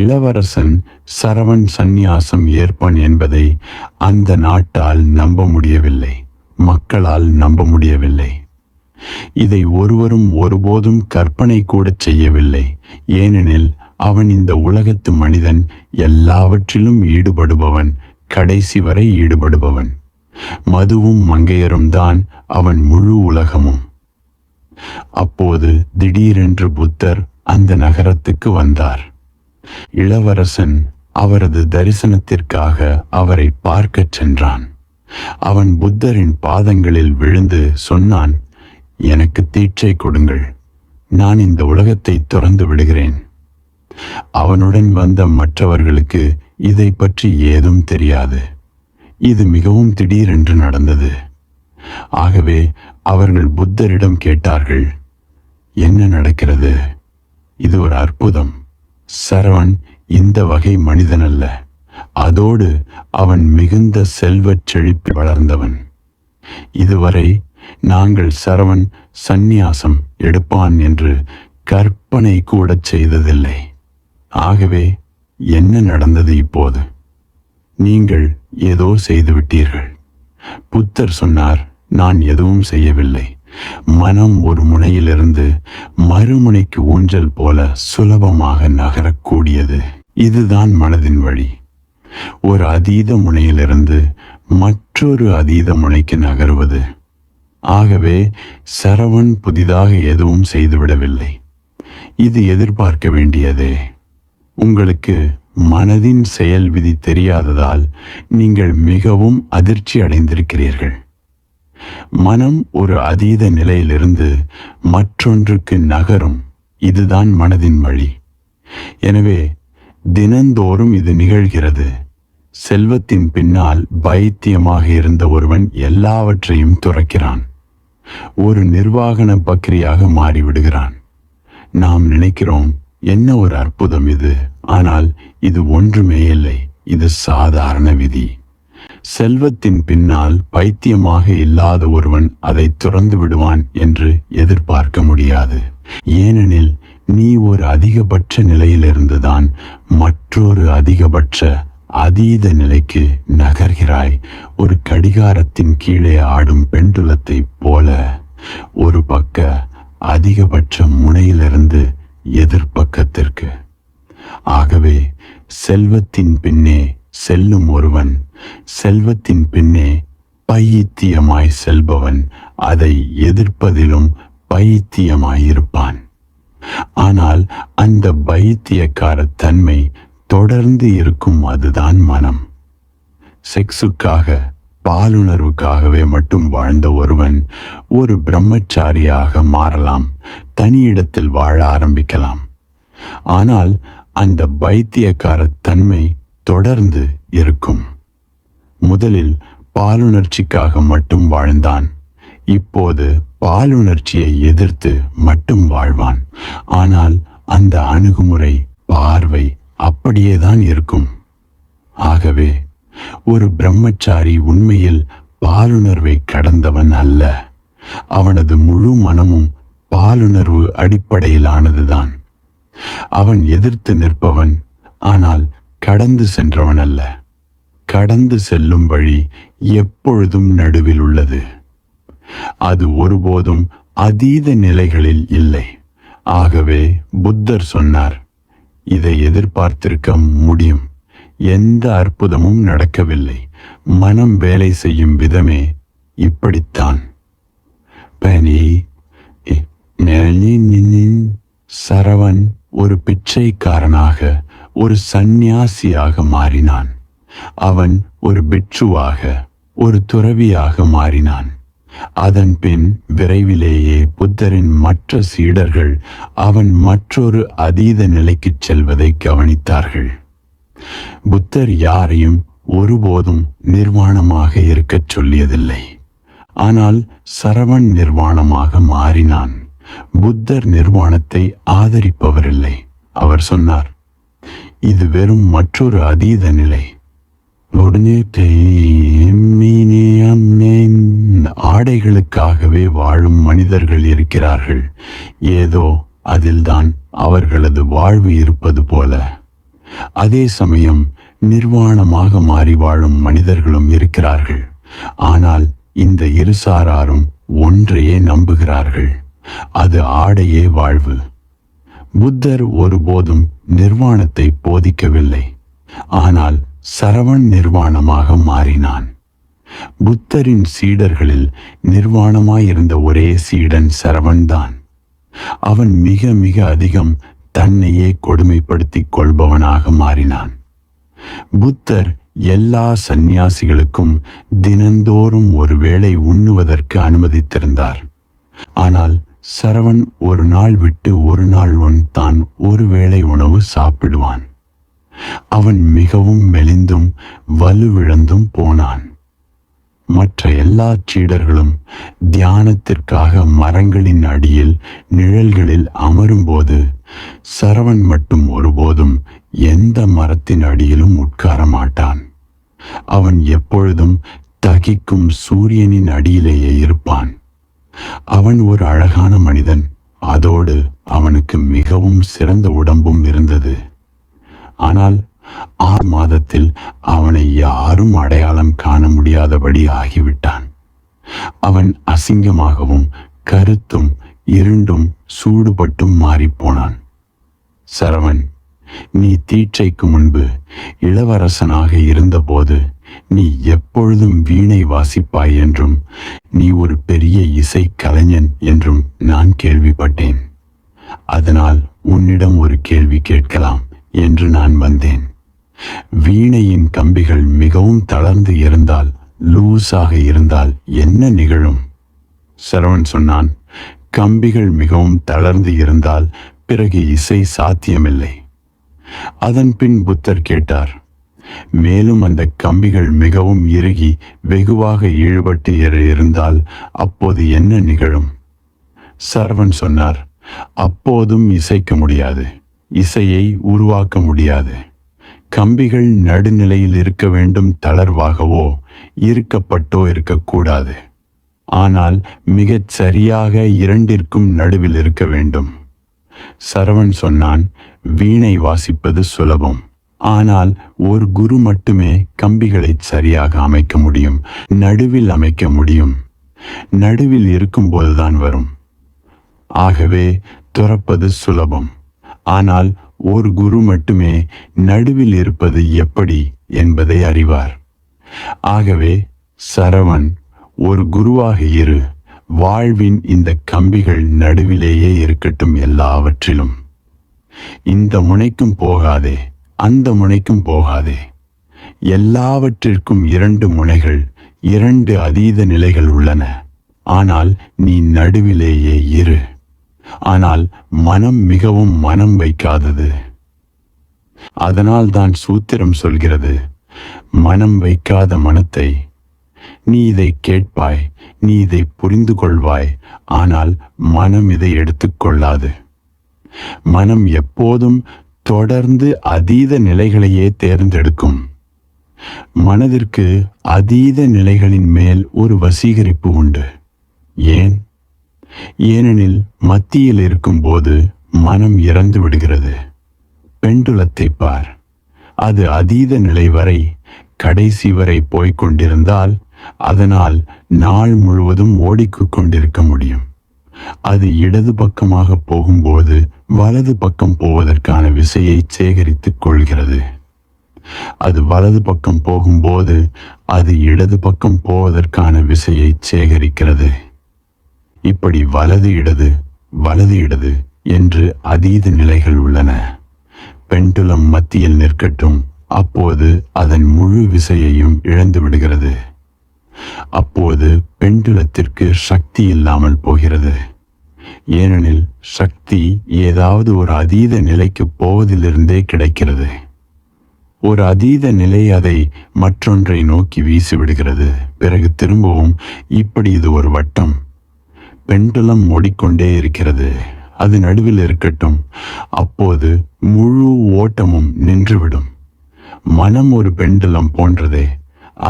இளவரசன் சரவண் சந்நியாசம் ஏற்பான் என்பதை அந்த நாட்டால் நம்ப முடியவில்லை, மக்களால் நம்ப முடியவில்லை. இதை ஒருவரும் ஒருபோதும் கற்பனை கூட செய்யவில்லை. ஏனெனில் அவன் இந்த உலகத்து மனிதன், எல்லாவற்றிலும் ஈடுபடுபவன், கடைசி வரை ஈடுபடுபவன். மதுவும் மங்கையரும் தான் அவன் முழு உலகமும். அப்போது திடீரென்று புத்தர் அந்த நகரத்துக்கு வந்தார். இளவரசன் அவரது தரிசனத்திற்காக அவரை பார்க்கச் சென்றான். அவன் புத்தரின் பாதங்களில் விழுந்து சொன்னான், எனக்கு தீட்சை கொடுங்கள், நான் இந்த உலகத்தை துறந்து விடுகிறேன். அவனுடன் வந்த மற்றவர்களுக்கு இதை பற்றி ஏதும் தெரியாது. இது மிகவும் திடீரென்று நடந்தது. ஆகவே அவர்கள் புத்தரிடம் கேட்டார்கள், என்ன நடக்கிறது? இது ஒரு அற்புதம். சரவண் இந்த வகை மனிதன் அல்ல. அதோடு அவன் மிகுந்த செல்வச் செழிப்பில் வளர்ந்தவன். இதுவரை நாங்கள் சரவண் சந்நியாசம் எடுப்பான் என்று கற்பனை கூட செய்ததில்லை. ஆகவே என்ன நடந்தது இப்போது? நீங்கள் ஏதோ செய்துவிட்டீர்கள். புத்தர் சொன்னார், நான் எதுவும் செய்யவில்லை. மனம் ஒரு முனையிலிருந்து மறுமுனைக்கு ஊஞ்சல் போல சுலபமாக நகரக்கூடியது. இதுதான் மனதின் வழி. ஒரு அதீத முனையிலிருந்து மற்றொரு அதீத முனைக்கு நகருவது. ஆகவே சரவண் புதிதாக எதுவும் செய்துவிடவில்லை. இது எதிர்பார்க்க வேண்டியதே. உங்களுக்கு மனதின் செயல் விதி தெரியாததால் நீங்கள் மிகவும் அதிர்ச்சி அடைந்திருக்கிறீர்கள். மனம் ஒரு அதீத நிலையிலிருந்து மற்றொன்றுக்கு நகரும். இதுதான் மனதின் வழி. எனவே தினந்தோறும் இது நிகழ்கிறது. செல்வத்தின் பின்னால் பைத்தியமாக இருந்த ஒருவன் எல்லாவற்றையும் துறக்கிறான். ஒரு நிர்வாகன பக்ரியாக மாறிவிடுகிறான். நாம் நினைக்கிறோம், என்ன ஒரு அற்புதம் இது. ஆனால் இது ஒன்றுமே இல்லை. இது சாதாரண விதி. செல்வத்தின் பின்னால் பைத்தியமாக இல்லாத ஒருவன் அதை துறந்து விடுவான் என்று எதிர்பார்க்க முடியாது. ஏனெனில் நீ ஒரு அதிகபட்ச நிலையிலிருந்துதான் மற்றொரு அதிகபட்ச அதீத நிலைக்கு நகர்கிறாய். ஒரு கடிகாரத்தின் கீழே ஆடும் பெண்டுலத்தை போல ஒரு பக்க அதிகபட்ச முனையிலிருந்து எதிர்பக்கத்திற்கு. ஆகவே செல்வத்தின் பின்னே செல்லும் ஒருவன், செல்வத்தின் பின்னே பைத்தியமாய் செல்பவன் அதை எதிர்ப்பதிலும் பைத்தியமாயிருப்பான். ஆனால் அந்த பைத்தியக்கார தன்மை தொடர்ந்து இருக்கும். அதுதான் மனம். செக்ஸுக்காக, பாலுணர்வுக்காகவே மட்டும் வாழ்ந்த ஒருவன் ஒரு பிரம்மச்சாரியாக மாறலாம், தனியிடத்தில் வாழ ஆரம்பிக்கலாம். ஆனால் அந்த பைத்தியக்கார தன்மை தொடர்ந்து இருக்கும். முதலில் பாலுணர்ச்சிக்காக மட்டும் வாழ்ந்தான். இப்போது பாலுணர்ச்சியை எதிர்த்து மட்டும் வாழ்வான். ஆனால் அந்த அணுகுமுறை, பார்வை அப்படியேதான் இருக்கும். ஆகவே ஒரு பிரம்மச்சாரி உண்மையில் பாலுணர்வை கடந்தவன் அல்ல. அவனது முழு மனமும் பாலுணர்வு அடிப்படையிலானதுதான். அவன் எதிர்த்து நிற்பவன், ஆனால் கடந்து சென்றவன் அல்ல. கடந்து செல்லும் வழி எப்பொழுதும் நடுவில் உள்ளது. அது ஒருபோதும் அதீத நிலைகளில் இல்லை. ஆகவே புத்தர் சொன்னார், இதை எதிர்பார்த்திருக்க முடியும். எந்த அற்புதமும் நடக்கவில்லை. மனம் வேலை செய்யும் விதமே இப்படித்தான். சரவண் ஒரு பிச்சைக்காரனாக, ஒரு சந்நியாசியாக மாறினான். அவன் ஒரு பிட்சுவாக, ஒரு துறவியாக மாறினான். அதன் பின் விரைவிலேயே புத்தரின் மற்ற சீடர்கள் அவன் மற்றொரு அதீத நிலைக்கு செல்வதை கவனித்தார்கள். புத்தர் யாரையும் ஒருபோதும் நிர்வாணமாக இருக்கச் சொல்லியதில்லை. ஆனால் சரவண் நிர்வாணமாக மாறினான். புத்தர் நிர்வாணத்தை ஆதரிப்பவரில்லை. அவர் சொன்னார், இது வெறும் மற்றொரு அதீத நிலை. ஆடைகளுக்காகவே வாழும் மனிதர்கள் இருக்கிறார்கள். ஏதோ அதில்தான் அவர்களது வாழ்வு இருப்பது போல. அதே சமயம் நிர்வாணமாக மாறி வாழும் மனிதர்களும் இருக்கிறார்கள். ஆனால் இந்த இருசாராரும் ஒன்றையே நம்புகிறார்கள், அது ஆடையே வாழ்வு. புத்தர் ஒருபோதும் நிர்வாணத்தை போதிக்கவில்லை. ஆனால் சரவண் நிர்வாணமாக மாறினான். புத்தரின் சீடர்களில் நிர்வாணமாயிருந்த ஒரே சீடன் சரவண்தான். அவன் மிக மிக அதிகம் தன்னையே கொடுமைப்படுத்திக் கொள்பவனாக மாறினான். புத்தர் எல்லா சந்நியாசிகளுக்கும் தினந்தோறும் ஒரு வேளை உண்ணுவதற்கு அனுமதித்திருந்தார். ஆனால் சரவண் ஒரு நாள் விட்டு ஒரு நாள் தான் ஒரு வேளை உணவு சாப்பிடுவான். அவன் மிகவும் மெலிந்தும் வலுவிழந்தும் போனான். மற்ற எல்லா சீடர்களும் தியானத்திற்காக மரங்களின் அடியில் நிழல்களில் அமரும்போது சரவண் மட்டும் ஒருபோதும் எந்த மரத்தின் அடியிலும் உட்கார மாட்டான். அவன் எப்பொழுதும் தகிக்கும் சூரியனின் அடியிலேயே இருப்பான். அவன் ஒரு அழகான மனிதன். அதோடு அவனுக்கு மிகவும் சிறந்த உடம்பும் இருந்தது. ஆனால் 6 மாதத்தில் அவனை யாரும் அடையாளம் காண முடியாதபடி ஆகிவிட்டான். அவன் அசிங்கமாகவும் கருத்தும் இருண்டும் சூடுபட்டும் மாறிப்போனான். சரவண், நீ தீட்சைக்கு முன்பு இளவரசனாக இருந்தபோது நீ எப்பொழுதும் வீணை வாசிப்பாய் என்றும் நீ ஒரு பெரிய இசை கலைஞன் என்றும் நான் கேள்விப்பட்டேன். அதனால் உன்னிடம் ஒரு கேள்வி கேட்கலாம் என்று நான் வந்தேன். வீணையின் கம்பிகள் மிகவும் தளர்ந்து இருந்தால், லூஸாக இருந்தால் என்ன நிகழும்? சரவண் சொன்னான், கம்பிகள் மிகவும் தளர்ந்து இருந்தால் பிறகு இசை சாத்தியமில்லை. அதன் பின் புத்தர் கேட்டார், மேலும் அந்த கம்பிகள் மிகவும் இறுகி வெகுவாக ஈடுபட்டு இருந்தால் அப்போது என்ன நிகழும்? சரவண் சொன்னார், அப்போதும் இசைக்க முடியாது, இசையை உருவாக்க முடியாது. கம்பிகள் நடுநிலையில் இருக்க வேண்டும், தளர்வாகவோ இருக்கப்பட்டோ இருக்கக்கூடாது. ஆனால் மிகச் சரியாக இரண்டிற்கும் நடுவில் இருக்க வேண்டும். சரவண் சொன்னான், வீணை வாசிப்பது சுலபம். ஆனால் ஒரு குரு மட்டுமே கம்பிகளை சரியாக அமைக்க முடியும், நடுவில் அமைக்க முடியும். நடுவில் இருக்கும்போதுதான் வரும். ஆகவே துறப்பது சுலபம். ஆனால் ஒரு குரு மட்டுமே நடுவில் இருப்பது எப்படி என்பதை அறிவார். ஆகவே சரவண், ஒரு குருவாக இரு. வாழ்வின் இந்த கம்பிகள் நடுவிலேயே இருக்கட்டும். எல்லாவற்றிலும் இந்த முனைக்கும் போகாதே, அந்த முனைக்கும் போகாதே. எல்லாவற்றிற்கும் 2 முனைகள், 2 அதீத நிலைகள் உள்ளன. ஆனால் நீ நடுவிலேயே இரு. ஆனால் மனம் மிகவும் மனம் வைக்காதது. அதனால் தான் சூத்திரம் சொல்கிறது, மனம் வைக்காத மனத்தை. நீ இதை கேட்பாய், நீ இதை புரிந்து கொள்வாய். ஆனால் மனம் இதை எடுத்துக்கொள்ளாது. மனம் எப்போதும் தொடர்ந்து அதீத நிலைகளையே தேர்ந்தெடுக்கும். மனதிற்கு அதீத நிலைகளின் மேல் ஒரு வசீகரிப்பு உண்டு. ஏன்? ஏனெனில் மத்தியில் இருக்கும்போது மனம் இறந்து விடுகிறது. பெண்டுலத்தை பார். அது அதீத நிலை வரை, கடைசி வரை போய்கொண்டிருந்தால் அதனால் நாள் முழுவதும் ஓடிக்கொண்டிருக்க முடியும். அது இடது பக்கமாக போகும்போது வலது பக்கம் போவதற்கான விசையை சேகரித்துக் கொள்கிறது. அது வலது பக்கம் போகும்போது அது இடது பக்கம் போவதற்கான விசையை சேகரிக்கிறது. இப்படி வலது இடது வலது இடது என்று அதீத நிலைகள் உள்ளன. பெண்டுலம் மத்தியில் நிற்கட்டும், அப்போது அதன் முழு விசையையும் இழந்து விடுகிறது. அப்போது பெண்டுலத்திற்கு சக்தி இல்லாமல் போகிறது. ஏனெனில் சக்தி ஏதாவது ஒரு அதீத நிலைக்கு போவதிலிருந்தே கிடைக்கிறது. ஒரு அதீத நிலை அதை மற்றொன்றை நோக்கி வீசிவிடுகிறது. பிறகு திரும்பவும். இப்படி இது ஒரு வட்டம். பெண்டுலம் ஓடிக்கொண்டே இருக்கிறது. அது நடுவில் இருக்கட்டும், அப்போது முழு ஓட்டமும் நின்றுவிடும். மனம் ஒரு பெண்டுலம் போன்றதே.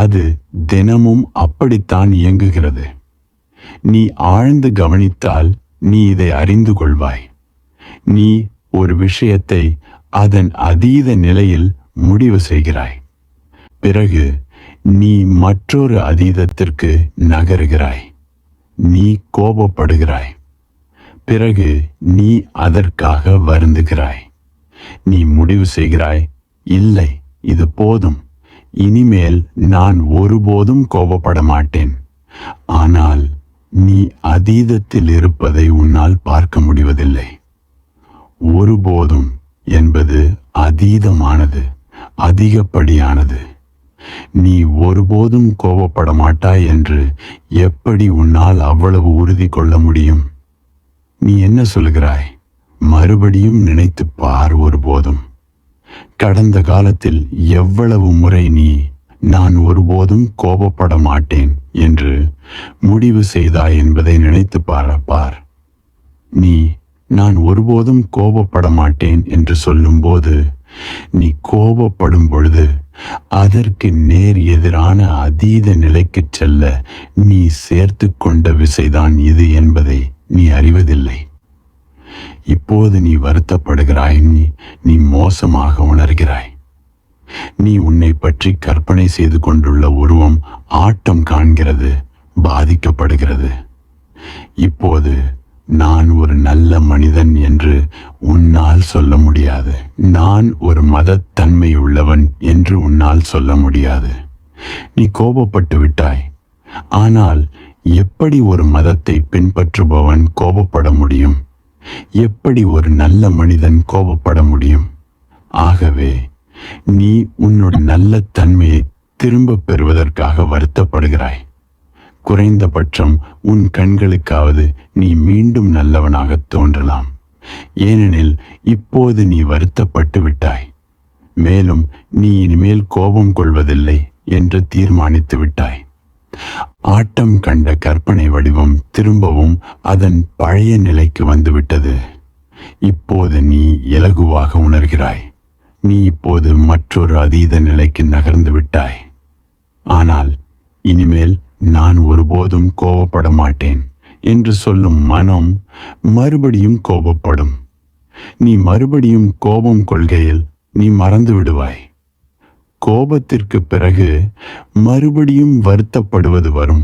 அது தினமும் அப்படித்தான் இயங்குகிறது. நீ ஆழ்ந்து கவனித்தால் நீ இதை அறிந்து கொள்வாய். நீ ஒரு விஷயத்தை அதன் அதீத நிலையில் முடிவு செய்கிறாய். பிறகு நீ மற்றொரு அதீதத்திற்கு நகருகிறாய். நீ கோபப்படுகிறாய். பிறகு நீ அதற்காக வருந்துகிறாய். நீ முடிவு செய்கிறாய், இல்லை, இது போதும், இனிமேல் நான் ஒருபோதும் கோபப்பட மாட்டேன். ஆனால் நீ அதீதத்தில் இருப்பதை உன்னால் பார்க்க முடிவதில்லை. ஒருபோதும் என்பது அதீதமானது, அதிகப்படியானது. நீ ஒருபோதும் கோபப்பட மாட்டாய் என்று எப்படி உன்னால் அவ்வளவு உறுதி கொள்ள முடியும்? நீ என்ன சொல்கிறாய்? மறுபடியும் நினைத்து பார். ஒருபோதும் கடந்த காலத்தில் எவ்வளவு முறை நீ நான் ஒருபோதும் கோபப்பட மாட்டேன் என்று முடிவு செய்தாய் என்பதை நினைத்து பார். நீ நான் ஒருபோதும் கோபப்பட மாட்டேன் என்று சொல்லும்போது நீ கோபப்படும் பொழுது அதற்கு நேர் எதிரான அதீத நிலைக்கு செல்ல நீ சேர்த்து கொண்ட விசைதான் இது என்பதை நீ அறிவதில்லை. இப்போது நீ வருத்தப்படுகிறாய், நீ மோசமாக உணர்கிறாய். நீ உன்னை பற்றி கற்பனை செய்து கொண்டுள்ள உருவம் ஆட்டம் காண்கிறது, பாதிக்கப்படுகிறது. இப்போது நான் ஒரு நல்ல மனிதன் என்று உன்னால் சொல்ல முடியாது. நான் ஒரு மதத்தன்மை உள்ளவன் என்று உன்னால் சொல்ல முடியாது. நீ கோபப்பட்டு விட்டாய். ஆனால் எப்படி ஒரு மதத்தை பின்பற்றுபவன் கோபப்பட முடியும்? எப்படி ஒரு நல்ல மனிதன் கோபப்பட முடியும்? ஆகவே நீ உன்னுடைய நல்ல தன்மையை திரும்ப பெறுவதற்காக வருத்தப்படுகிறாய். குறைந்தபட்சம் உன் கண்களுக்காவது நீ மீண்டும் நல்லவனாக தோன்றலாம். ஏனெனில் இப்போது நீ வருத்தப்பட்டு விட்டாய். மேலும் நீ இனிமேல் கோபம் கொள்வதில்லை என்று தீர்மானித்து விட்டாய். ஆட்டம் கண்ட கற்பனை வடிவம் திரும்பவும் அதன் பழைய நிலைக்கு வந்துவிட்டது. இப்போது நீ இலகுவாக உணர்கிறாய். நீ இப்போது மற்றொரு அதீத நிலைக்கு நகர்ந்து விட்டாய். ஆனால் இனிமேல் நான் ஒருபோதும் கோபப்பட மாட்டேன் என்று சொல்லும் மனம் மறுபடியும் கோபப்படும். நீ மறுபடியும் கோபம் கொள்கையில் நீ மறந்து விடுவாய். கோபத்திற்கு பிறகு மறுபடியும் வருத்தப்படுவது வரும்,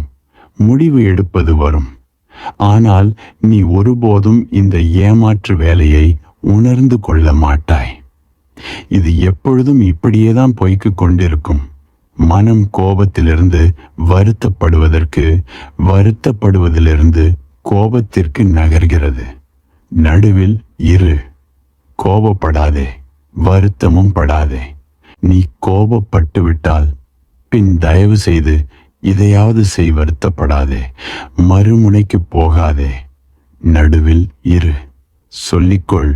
முடிவு எடுப்பது வரும். ஆனால் நீ ஒருபோதும் இந்த ஏமாற்று வேலையை உணர்ந்து கொள்ள மாட்டாய். இது எப்பொழுதும் இப்படியேதான் போய்க்கு கொண்டிருக்கும். மனம் கோபத்திலிருந்து வருத்தப்படுவதற்கு, வருத்தப்படுவதிலிருந்து கோபத்திற்கு நகர்கிறது. நடுவில் இரு. கோபப்படாதே, வருத்தமும் படாதே. நீ கோபப்பட்டு விட்டால் பின் தயவு செய்து இதையாவது செய், வருத்தப்படாதே, மறுமுனைக்கு போகாதே. நடுவில் இரு. சொல்லிக்கொள்,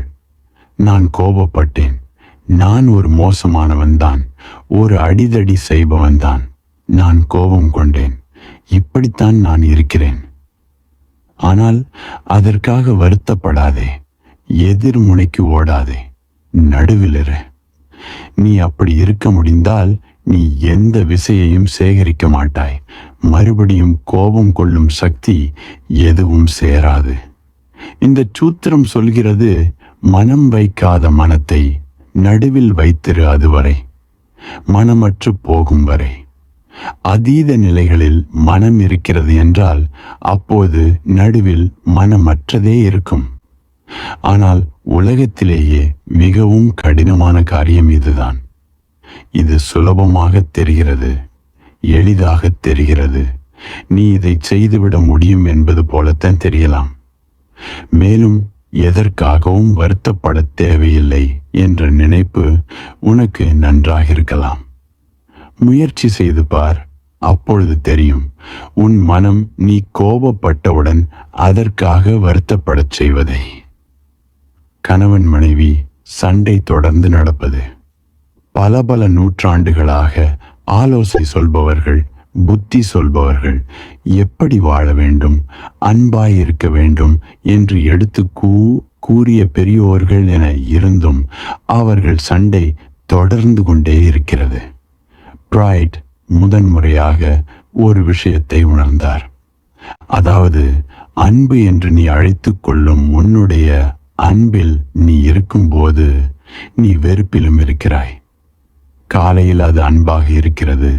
நான் கோபப்பட்டேன், நான் ஒரு மோசமானவன்தான், ஒரு அடிதடி செய்பவன்தான், நான் கோபம் கொண்டேன், இப்படித்தான் நான் இருக்கிறேன். ஆனால் அதற்காக வருத்தப்படாதே, எதிர்முனைக்கு ஓடாதே, நடுவில் இரு. நீ அப்படி இருக்க முடிந்தால் நீ எந்த விசையையும் சேகரிக்க மாட்டாய். மறுபடியும் கோபம் கொள்ளும் சக்தி எதுவும் சேராது. இந்த சூத்திரம் சொல்கிறது, மனம் வைக்காத மனத்தை நடுவில் வைத்திரு, அதுவரை, மனமற்று போகும் வரை. அதீத நிலைகளில் மனம் இருக்கிறது என்றால் அப்போது நடுவில் மனமற்றதே இருக்கும். ஆனால் உலகத்திலேயே மிகவும் கடினமான காரியம் இதுதான். இது சுலபமாக தெரிகிறது, எளிதாக தெரிகிறது. நீ இதை செய்துவிட முடியும் என்பது போலத்தான் தெரியலாம். மேலும் எதற்காகவும் வருத்தப்பட தேவையில்லை என்ற நினைப்பு உனக்கு நன்றாக இருக்கலாம். முயற்சி செய்து பார், அப்பொழுது தெரியும் உன் மனம் நீ கோபப்பட்டவுடன் அதற்காக வருத்தப்படச் செய்வதை. கணவன் மனைவி சண்டை தொடர்ந்து நடப்பது. பல நூற்றாண்டுகளாக ஆலோசனை சொல்பவர்கள், புத்தி சொல்பவர்கள் எப்படி வாழ வேண்டும், அன்பாய் இருக்க வேண்டும் என்று எடுத்து கூறிய பெரியோர்கள் என இருந்தும் அவர்கள் சண்டை தொடர்ந்து கொண்டே இருக்கிறது. பிரைட் முதன்முறையாக ஒரு விஷயத்தை உணர்ந்தார். அதாவது, அன்பு என்று நீ அழைத்து கொள்ளும் உன்னுடைய அன்பில் நீ இருக்கும்போது நீ வெறுப்பிலும் இருக்கிறாய். காலையில் அது அன்பாக இருக்கிறது,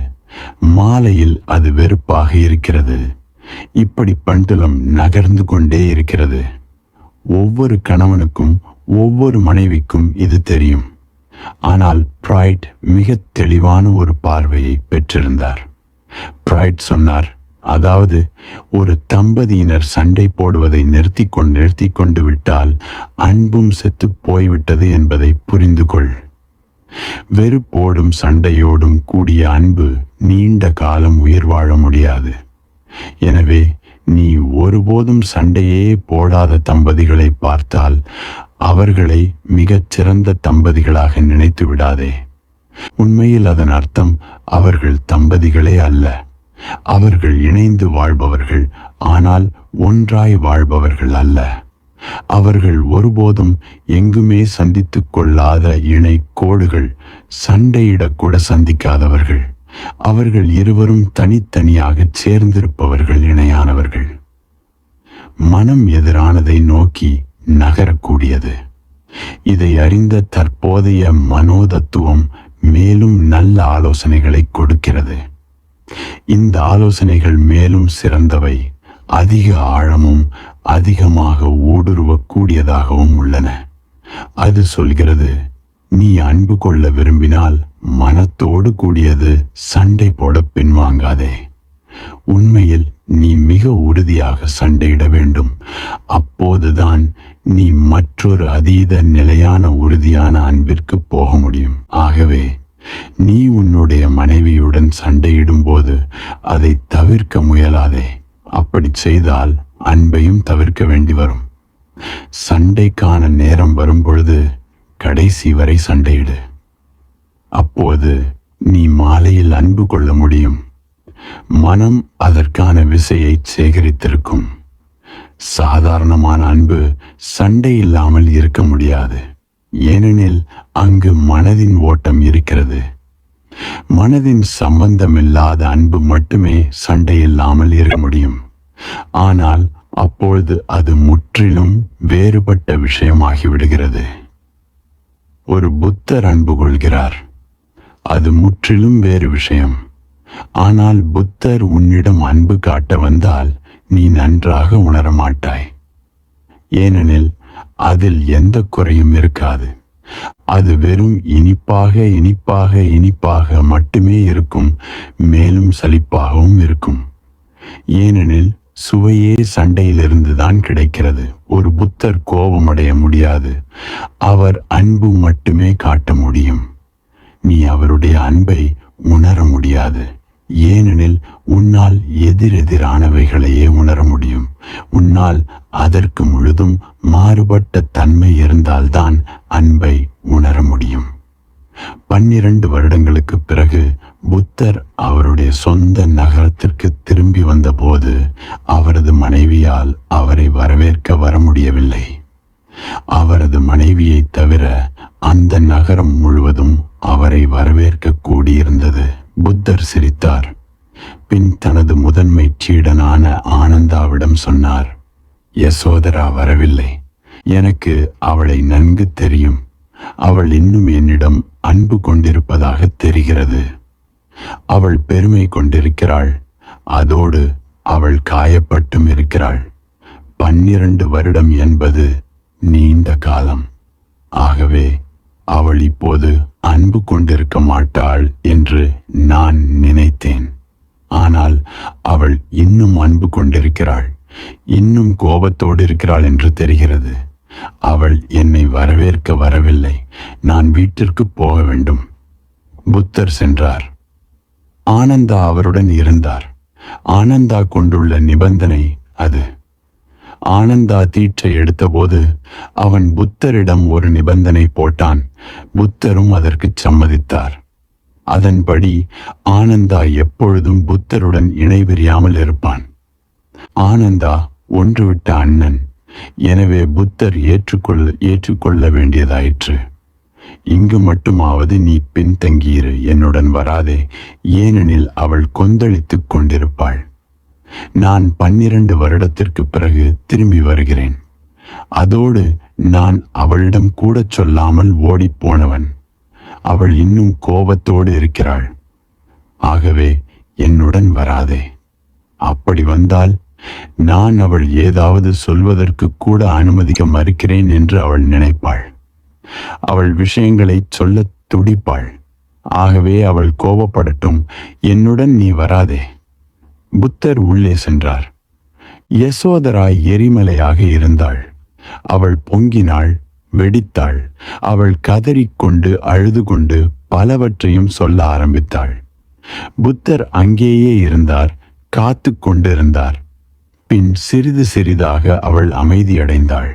மாலையில் அது வெறுப்பாக இருக்கிறது. இப்படி பண்டுலம் நகர்ந்து கொண்டே இருக்கிறது. ஒவ்வொரு கணவனுக்கும் ஒவ்வொரு மனைவிக்கும் இது தெரியும். ஆனால் பிரைட் மிக தெளிவான ஒரு பார்வையை பெற்றிருந்தார். பிரைட் சொன்னார், அதாவது ஒரு தம்பதியினர் சண்டை போடுவதை நிறுத்தி கொண்டு விட்டால் அன்பும் செத்து போய்விட்டது என்பதை புரிந்து கொள். வெறுப்போடும் சண்டையோடும் கூடிய அன்பு நீண்ட காலம் உயிர் வாழ முடியாது. எனவே நீ ஒருபோதும் சண்டையே போடாத தம்பதிகளை பார்த்தால் அவர்களை மிகச் சிறந்த தம்பதிகளாக நினைத்து விடாதே. உண்மையில் அதன் அர்த்தம் அவர்கள் தம்பதிகளே அல்ல. அவர்கள் இணைந்து வாழ்பவர்கள், ஆனால் ஒன்றாய் வாழ்பவர்கள் அல்ல. அவர்கள் ஒருபோதும் எங்குமே சந்தித்துக் கொள்ளாத இணை கோடுகள், சண்டையிடக்கூட சந்திக்காதவர்கள். அவர்கள் இருவரும் தனித்தனியாக சேர்ந்திருப்பவர்கள், இணையானவர்கள். மனம் எதிரானதை நோக்கி நகரக்கூடியது. இதை அறிந்த தற்போதைய மனோதத்துவம் மேலும் நல்ல ஆலோசனைகளை கொடுக்கிறது. இந்த ஆலோசனைகள் மேலும் சிறந்தவை, அதிக ஆழமும் அதிகமாக ஊடுருவக்கூடியதாகவும் உள்ளன. அது சொல்கிறது, நீ அன்பு கொள்ள விரும்பினால் மனத்தோடு கூடியது சண்டை போட பின்வாங்காதே. உண்மையில் நீ மிக உறுதியாக சண்டையிட வேண்டும். அப்போதுதான் நீ மற்றொரு அதீத நிலையான உறுதியான அன்பிற்கு போக முடியும். ஆகவே நீ உன்னுடைய மனைவியுடன் சண்டையிடும் போது அதை தவிர்க்க முயலாதே. அப்படி செய்தால் அன்பையும் தவிர்க்க வேண்டி வரும். சண்டைக்கான நேரம் வரும்பொழுது கடைசி வரை சண்டையிடு. அப்போது நீ மாலையில் அன்பு கொள்ள முடியும். மனம் அதற்கான விசையை சேகரித்திருக்கும். சாதாரணமான அன்பு சண்டை இல்லாமல் இருக்க முடியாது. ஏனெனில் அங்கு மனதின் ஓட்டம் இருக்கிறது. மனதின் சம்பந்தமில்லாத அன்பு மட்டுமே சண்டை இல்லாமல் இருக்க முடியும். ஆனால் அப்பொழுது அது முற்றிலும் வேறுபட்ட விஷயமாகிவிடுகிறது. ஒரு புத்தர் அன்பு கொள்கிறார். அது முற்றிலும் வேறு விஷயம். ஆனால் புத்தர் உன்னிடம் அன்பு காட்ட வந்தால் நீ நன்றாக உணர மாட்டாய். ஏனெனில் அதில் எந்த குறையும் இருக்காது. அது வெறும் இனிப்பாக மட்டுமே இருக்கும். மேலும் சலிப்பாகவும் இருக்கும். ஏனெனில் சுவையே சண்டையிலிருந்து தான் கிடைக்கிறது. ஒரு புத்தர் கோபமடைய முடியாது. அவர் அன்பு மட்டுமே காட்ட முடியும். நீ அவருடைய அன்பை உணர முடியாது. ஏனெனில் உன்னால் எதிரெதிரானவைகளையே உணர முடியும். உன்னால் அதற்கு முழுதும் மாறுபட்ட தன்மை இருந்தால்தான் அன்பை உணர முடியும். 12 வருடங்களுக்கு பிறகு புத்தர் அவருடைய சொந்த நகரத்திற்கு திரும்பி வந்தபோது அவரது மனைவியால் அவரை வரவேற்க வர முடியவில்லை. அவரது மனைவியை தவிர அந்த நகரம் முழுவதும் அவரை வரவேற்க கூடியிருந்தது. புத்தர் சிரித்தார். பின் தனது முதன்மை சீடனான ஆனந்தாவிடம் சொன்னார், யசோதரா வரவில்லை. எனக்கு அவளை நன்கு தெரியும். அவள் இன்னும் என்னிடம் அன்பு கொண்டிருப்பதாக தெரிகிறது. அவள் பெருமை கொண்டிருக்கிறாள். அதோடு அவள் காயப்பட்டும் இருக்கிறாள். 12 வருடம் என்பது நீண்ட காலம். ஆகவே அவள் இப்போது அன்பு கொண்டிருக்க மாட்டாள் என்று நான் நினைத்தேன். ஆனால் அவள் இன்னும் அன்பு கொண்டிருக்கிறாள். இன்னும் கோபத்தோடு இருக்கிறாள் என்று தெரிகிறது. அவள் என்னை வரவேற்க வரவில்லை. நான் வீட்டிற்கு போக வேண்டும். புத்தர் சென்றார். ஆனந்தா அவருடன் இருந்தார். ஆனந்தா கொண்டுள்ள நிபந்தனை அது. ஆனந்தா தீட்சை எடுத்தபோது அவன் புத்தரிடம் ஒரு நிபந்தனை போட்டான். புத்தரும் அதற்கு சம்மதித்தார். அதன்படி ஆனந்தா எப்பொழுதும் புத்தருடன் இணைபிரியாமல் இருப்பான். ஆனந்தா ஒன்றுவிட்ட அண்ணன். எனவே புத்தர் ஏற்றுக்கொள்ள வேண்டியதாயிற்று. இங்கு மட்டுமாவது நீ பின்தங்கியிரு, என்னுடன் வராதே. ஏனெனில் அவள் கொந்தளித்துக் கொண்டிருப்பாள். நான் 12 வருடத்திற்கு பிறகு திரும்பி வருகிறேன். அதோடு நான் அவளிடம் கூட சொல்லாமல் ஓடிப்போனவன். அவள் இன்னும் கோபத்தோடு இருக்கிறாள். ஆகவே என்னுடன் வராதே. அப்படி வந்தால் நான் அவள் ஏதாவது சொல்வதற்கு கூட அனுமதிக்க மறுக்கிறேன் என்று அவள் நினைப்பாள். அவள் விஷயங்களை சொல்லத் துடிப்பாள். ஆகவே அவள் கோபப்படட்டும், என்னுடன் நீ வராதே. புத்தர் உள்ளே சென்றார். யசோதரா எரிமலையாக இருந்தாள். அவள் பொங்கினாள், வெடித்தாள். அவள் கதறிக்கொண்டு அழுது கொண்டு பலவற்றையும் சொல்ல ஆரம்பித்தாள். புத்தர் அங்கேயே இருந்தார், காத்து கொண்டிருந்தார். பின் சிறிது சிறிதாக அவள் அமைதியடைந்தாள்.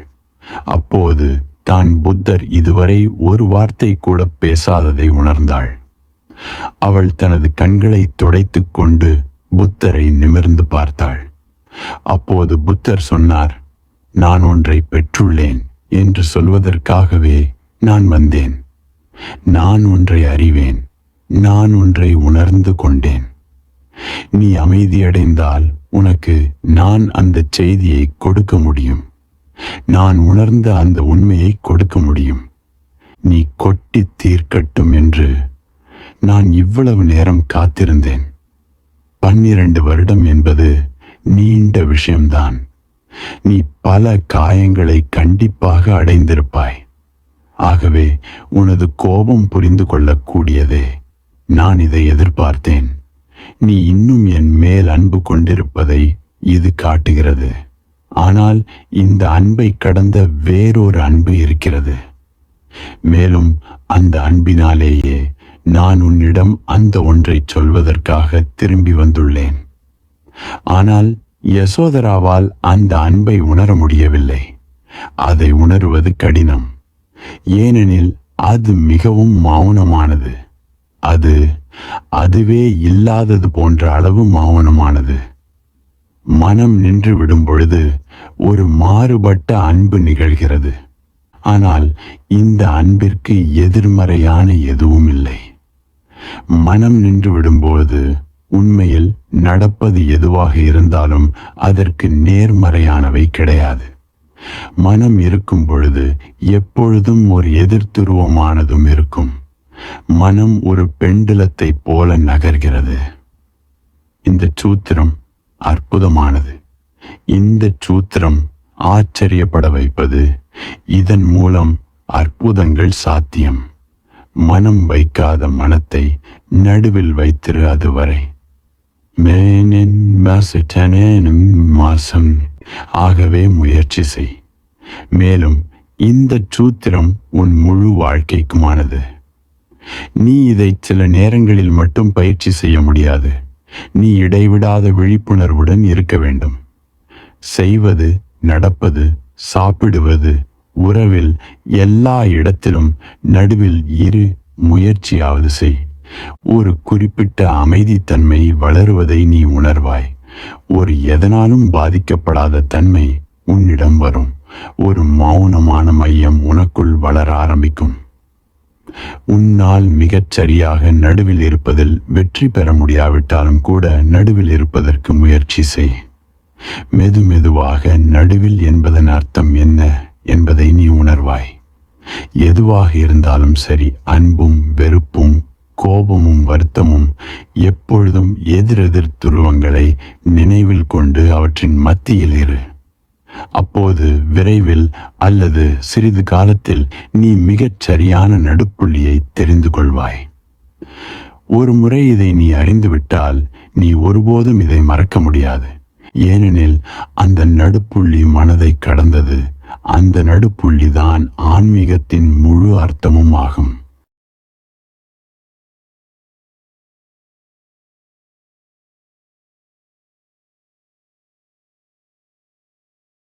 அப்போது தான் புத்தர் இதுவரை ஒரு வார்த்தை கூட பேசாததை உணர்ந்தாள். அவள் தனது கண்களை துடைத்து கொண்டு புத்தரை நிமிர்ந்து பார்த்தாள். அப்போது புத்தர் சொன்னார், நான் ஒன்றை பெற்றுள்ளேன் என்று சொல்வதற்காகவே நான் வந்தேன். நான் ஒன்றை அறிவேன், நான் ஒன்றை உணர்ந்து கொண்டேன். நீ அமைதியடைந்தால் உனக்கு நான் அந்த செய்தியை கொடுக்க முடியும். நான் உணர்ந்த அந்த உண்மையை கொடுக்க முடியும். நீ கொட்டி தீர்க்கட்டும் என்று நான் இவ்வளவு நேரம் காத்திருந்தேன். 12 வருடம் என்பது நீண்ட விஷயம்தான். நீ பல காயங்களை கண்டிப்பாக அடைந்திருப்பாய். ஆகவே உனது கோபம் புரிந்து கொள்ளக்கூடியதே. நான் இதை எதிர்பார்த்தேன். நீ இன்னும் என் மேல் அன்பு கொண்டிருப்பதை இது காட்டுகிறது. ஆனால் இந்த அன்பை கடந்த வேறொரு அன்பு இருக்கிறது. மேலும் அந்த அன்பினாலேயே நான் உன்னிடம் அந்த ஒன்றை சொல்வதற்காக திரும்பி வந்துள்ளேன். ஆனால் யசோதராவால் அந்த அன்பை உணர முடியவில்லை. அதை உணருவது கடினம். ஏனெனில் அது மிகவும் மௌனமானது. அதுவே இல்லாதது போன்ற அளவு மௌனமானது. மனம் நின்று விடும் பொழுது ஒரு மாறுபட்ட அன்பு நிகழ்கிறது. ஆனால் இந்த அன்பிற்கு எதிர்மறையான எதுவும் இல்லை. மனம் நின்று விடும்போது உண்மையில் நடப்பது எதுவாக இருந்தாலும் அதற்கு நேர்மறையானவை கிடையாது. மனம் இருக்கும் பொழுது எப்பொழுதும் ஒரு எதிர்த்துருவமானதும் இருக்கும். மனம் ஒரு பெண்டுலத்தை போல நகர்கிறது. இந்த சூத்திரம் அற்புதமானது. இந்த சூத்திரம் ஆச்சரியப்பட வைப்பது. இதன் மூலம் அற்புதங்கள் சாத்தியம். மனம் வைக்காத மனத்தை நடுவில் வைத்திரு அதுவரை. மாசம். ஆகவே முயற்சி செய். மேலும் இந்த சூத்திரம் உன் முழு வாழ்க்கைக்குமானது. நீ இதை சில நேரங்களில் மட்டும் பயிற்சி செய்ய முடியாது. நீ இடைவிடாத விழிப்புணர்வுடன் இருக்க வேண்டும். செய்வது, நடப்பது, சாப்பிடுவது, உறவில், எல்லா இடத்திலும் நடுவில் இரு முயற்சியாவது செய். ஒரு குறிப்பிட்ட அமைதித்தன்மை வளருவதை நீ உணர்வாய். ஒரு எதனாலும் பாதிக்கப்படாத தன்மை உன்னிடம் வரும். ஒரு மௌனமான மையம் உனக்குள் வளர ஆரம்பிக்கும். உன்னால் மிகச் சரியாக நடுவில் இருப்பதில் வெற்றி பெற முடியாவிட்டாலும் கூட நடுவில் இருப்பதற்கு முயற்சி செய். மெதுமெதுவாக நடுவில் என்பதன் அர்த்தம் என்ன என்பதை நீ உணர்வாய். எதுவாக இருந்தாலும் சரி, அன்பும் வெறுப்பும் கோபமும் வருத்தமும் எப்பொழுதும் எதிரெதிர் துருவங்களை நினைவில் கொண்டு அவற்றின் மத்தியில் இரு. அப்போது விரைவில் அல்லது சிறிது காலத்தில் நீ மிகச் சரியான நடுப்புள்ளியை தெரிந்து கொள்வாய். ஒரு முறை இதை நீ அறிந்துவிட்டால் நீ ஒருபோதும் இதை மறக்க முடியாது. ஏனெனில் அந்த நடுப்புள்ளி மனதை கடந்தது. அந்த நடுப்புள்ளிதான் ஆன்மீகத்தின் முழு அர்த்தமும் ஆகும்.